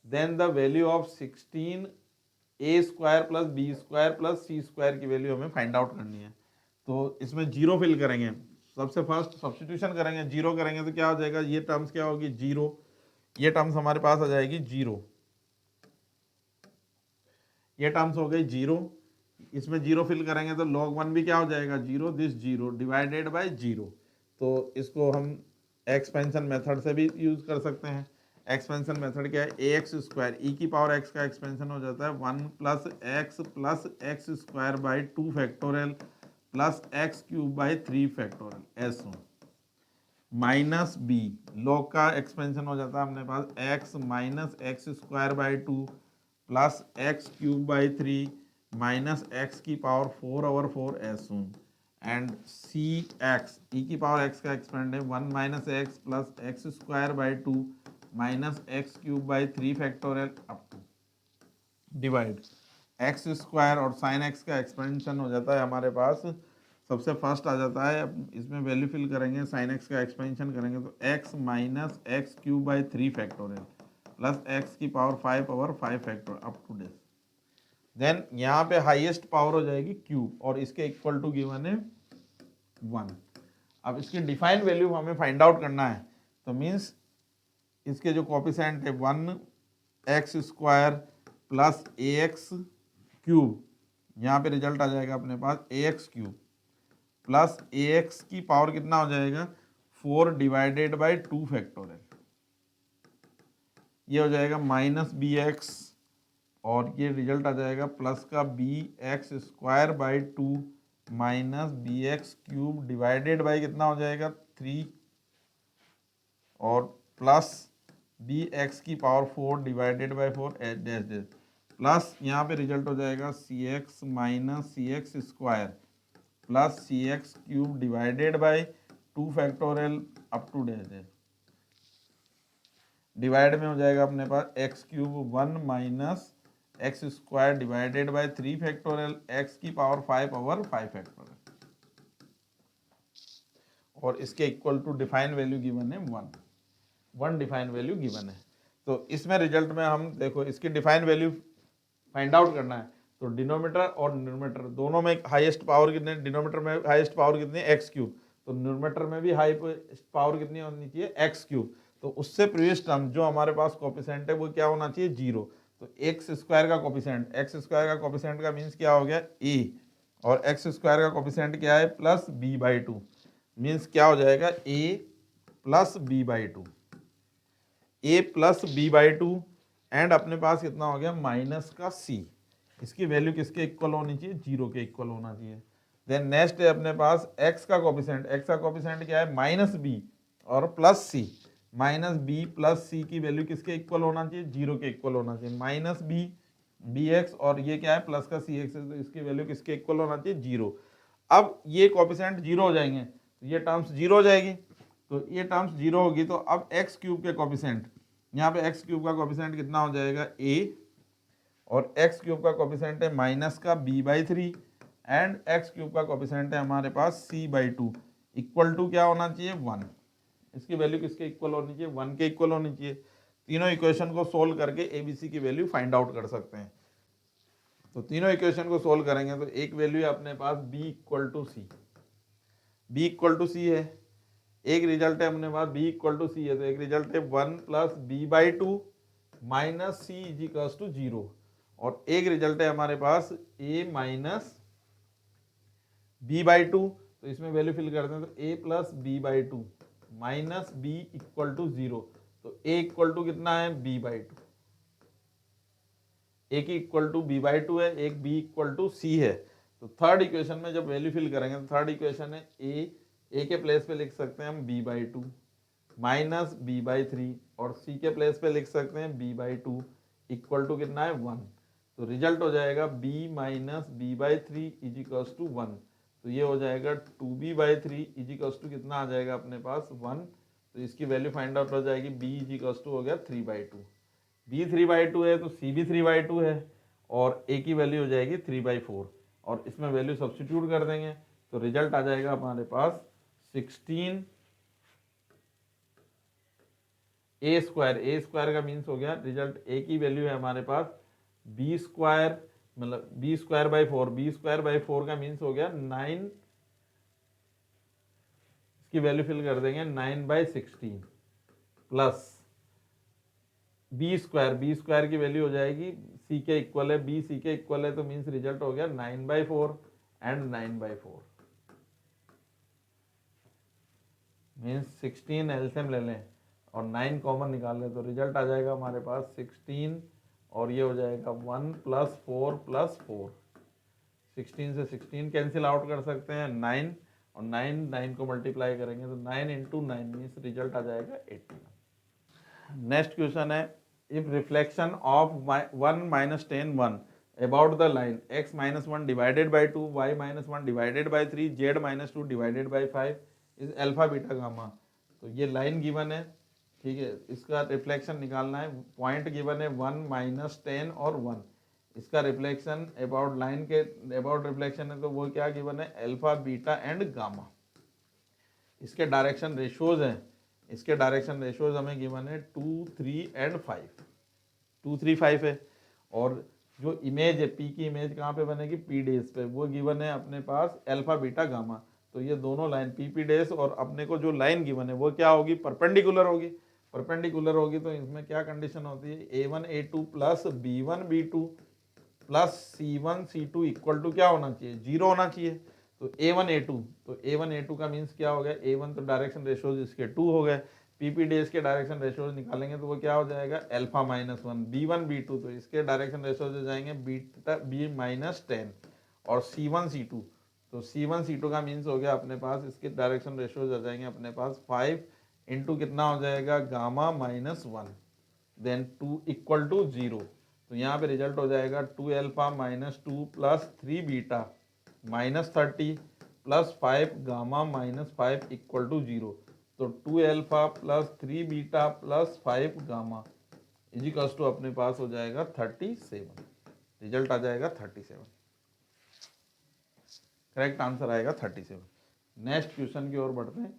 Then the value of 16 A square plus B square plus C square की value हमें find out करनी है। तो इसमें zero fill करेंगे, सबसे first substitution करेंगे, जीरो करेंगे तो क्या हो जाएगा ये टर्म्स क्या होगी जीरो, ये टर्म्स हमारे पास आ जाएगी जीरो, ये टर्म्स हो गई जीरो। इसमें जीरो फिल करेंगे तो log 1 भी क्या हो जाएगा zero, this zero divided by zero. तो इसको हम एक्सपेंशन मेथड से भी यूज कर सकते हैं। एक्सपेंशन मेथड क्या है ए एक्स स्क्वायर ई की पावर एक्स का एक्सपेंशन हो जाता है 1 plus x square by 2 factorial plus x cube by 3 factorial S minus B log का एक्सपेंशन हो जाता है अपने पास x minus x square by 2 plus x cube by 3 minus x की power 4 over 4 S and C x ई की power x का expand है 1 minus x plus x square by 2 minus x cube by 3 factorial up to divide x square और sine x का expansion हो जाता है हमारे पास। सबसे फर्स्ट आ जाता है, इसमें वैल्यू फिल करेंगे, साइन एक्स का एक्सपेंशन करेंगे तो x minus x cube by 3 factorial plus x की power 5 over 5 factorial up to this. Then यहाँ पे हाईएस्ट पावर हो जाएगी क्यूब और इसके इक्वल टू गिवन है 1। अब इसकी डिफाइन वैल्यू हमें फाइंड आउट करना है तो मीन्स इसके जो कोफिशिएंट है 1 एक्स स्क्वायर प्लस ए एक्स क्यूब, यहाँ पे रिजल्ट आ जाएगा अपने पास ए एक्स क्यूब प्लस ए एक्स की पावर कितना हो जाएगा 4 डिवाइडेड बाई 2 फैक्टोरियल, ये हो जाएगा माइनस बी एक्स और ये रिजल्ट आ जाएगा प्लस का b x square by 2 minus b x cube divided by कितना हो जाएगा 3 और प्लस बी एक्स की power 4 divided by 4 dash dash plus यहाँ पे रिजल्ट हो जाएगा c x minus c x square plus c x cube divided by 2 factorial up to dash dash divide में हो जाएगा अपने पास x cube 1 minus x square divided by 3 factorial x की पावर 5 ओवर 5 फैक्टोरियल, और इसके equal to define value given है 1 define value given है। तो इसमें रिजल्ट में हम देखो इसकी डिफाइन वैल्यू फाइंड आउट करना है, तो डिनोमीटर और न्यूमरेटर दोनों में हाईएस्ट पावर कितने, डिनोमीटर में हाईएस्ट पावर कितनी है एक्स क्यूब, तो न्यूमरेटर में भी हाई पावर कितनी होनी चाहिए एक्स क्यूब। तो उससे प्रीवियस टर्म जो हमारे पास कोफिशिएंट है वो क्या होना चाहिए 0। तो एक्स स्क्वायर का कोफिशिएंट, एक्स स्क्वायर का कोफिशिएंट का मीन्स क्या हो गया ए, और एक्स स्क्वायर का कोफिशिएंट क्या है plus b by two, means क्या हो जाएगा a plus b by two, a plus b by two, and अपने पास कितना हो गया माइनस का सी, इसकी वैल्यू किसके इक्वल होनी चाहिए 0 के इक्वल होना चाहिए। देन नेक्स्ट है अपने पास x का कोफिशिएंट, x का कोफिशिएंट क्या है माइनस बी और प्लस सी, माइनस बी प्लस सी की वैल्यू किसके इक्वल होना चाहिए 0 के इक्वल होना चाहिए, माइनस बी बी एक्स, और ये क्या है प्लस का सी एक्स, तो इसकी वैल्यू किसके इक्वल होना चाहिए 0। अब ये कोफिशिएंट 0 हो जाएंगे तो ये टर्म्स 0 हो जाएगी, तो ये टर्म्स 0 होगी, तो अब एक्स क्यूब के कोफिशिएंट, यहाँ पे एक्स क्यूब का कोफिशिएंट कितना हो जाएगा a, और एक्स क्यूब का कोफिशिएंट है माइनस का b by 3, and x cube का कोफिशिएंट है हमारे पास c बाई 2, इक्वल टू क्या होना चाहिए 1। इसकी वैल्यू किसके इक्वल होनी चाहिए 1 के इक्वल होनी चाहिए। तीनों इक्वेशन को सोल्व करके एबीसी की वैल्यू फाइंड आउट कर सकते हैं। तो तीनों इक्वेशन को सोल्व करेंगे तो एक वैल्यू है अपने पास b equal to c, b equal to c है, एक रिजल्ट है अपने पास b इक्वल टू सी है, तो एक रिजल्ट है 1 plus b by two minus c is equals to 0, और एक रिजल्ट है हमारे पास a minus b by two, तो इसमें वैल्यू फिल करते हैं तो a plus b by two minus b equal to 0, तो a इक्वल टू कितना है b बाई टू, a की equal to b by two है, एक b इक्वल टू c है। तो थर्ड इक्वेशन में जब वैल्यू फिल करेंगे तो थर्ड इक्वेशन है a के प्लेस पे लिख सकते हैं हम b by two minus b by three, और c के प्लेस पे लिख सकते हैं b by two equal to कितना है 1, तो रिजल्ट हो जाएगा b minus b by three is equals to 1, तो ये हो जाएगा 2b by three is equals to कितना आ जाएगा अपने पास 1, तो इसकी वैल्यू फाइंड आउट हो जाएगी b इज इक्वल्स टू हो गया 3 by two, b 3 by two है तो c भी 3 बाई टू है, और a की वैल्यू हो जाएगी 3 बाई 4, और इसमें वैल्यू सब्सटीट्यूट कर देंगे तो रिजल्ट आ जाएगा हमारे पास 16 ए स्क्वायर का मीन्स हो गया रिजल्ट, ए की वैल्यू है हमारे पास बी स्क्वायर, मतलब b square by 4, b square by 4 का मीन्स हो गया 9, इसकी वैल्यू फिल कर देंगे 9 बाई 16 प्लस बी स्क्वायर की वैल्यू हो जाएगी सी के इक्वल है, बी सी के इक्वल है, तो मीन्स रिजल्ट हो गया 9 by 4 and 9 by 4, means 16 LCM ले लें और 9 कॉमन निकाल लें तो रिजल्ट आ जाएगा हमारे पास 16, और ये हो जाएगा 1 प्लस 4 प्लस 4, 16 से 16 कैंसिल आउट कर सकते हैं 9, और 9 को मल्टीप्लाई करेंगे तो 9 इंटू 9 मीन्स रिजल्ट आ जाएगा 18। नेक्स्ट क्वेश्चन है if reflection of 1 minus 10 1 about the line x minus 1 divided by 2 y minus 1 divided by 3 z minus 2 divided by 5 is alpha beta gamma. तो ये लाइन गिवन है, ठीक है, इसका रिफ्लेक्शन निकालना है, पॉइंट गिवन है 1 माइनस 10 और 1, इसका रिफ्लेक्शन अबाउट लाइन के अबाउट रिफ्लेक्शन है तो वो क्या गिवन है अल्फा बीटा एंड गामा। इसके डायरेक्शन रेशियोज हैं, इसके डायरेक्शन रेशियोज हमें गिवन है 2 3 एंड 5, 2 3 5 है, और जो इमेज है पी की इमेज कहाँ पे बनेगी पी डेज पे, वो गिवन है अपने पास अल्फा बीटा गामा। तो ये दोनों लाइन पी डेज और अपने को जो लाइन गिवन है वो क्या होगी परपेंडिकुलर होगी, परपेंडिकुलर होगी तो इसमें क्या कंडीशन होती है a1 a2 plus b1 b2 plus c1 c2 equal to क्या होना चाहिए 0 होना चाहिए। तो a1 a2, तो a1 a2 का मीन्स क्या हो गया a1 तो डायरेक्शन रेशियोज इसके 2 हो गए, पीपी डेज के डायरेक्शन रेशियोज निकालेंगे तो वो क्या हो जाएगा अल्फा माइनस 1, b1 b2 तो इसके डायरेक्शन रेशियोज हो जाएंगे बीटा b माइनस 10, और c1 c2 तो c1 c2 का मीन्स हो गया अपने पास इसके डायरेक्शन रेशियोज आ जाएंगे अपने पास 5 इंटू कितना हो जाएगा gamma minus 1 then 2 equal to 0, तो यहाँ पे रिजल्ट हो जाएगा 2 alpha minus 2 plus 3 beta minus 30 plus 5 gamma minus 5 equal to 0, तो 2 alpha plus 3 beta plus 5 gamma equals to अपने पास हो जाएगा 37। रिजल्ट आ जाएगा 37। करेक्ट आंसर आएगा 37। नेक्स्ट क्वेश्चन की ओर बढ़ते हैं।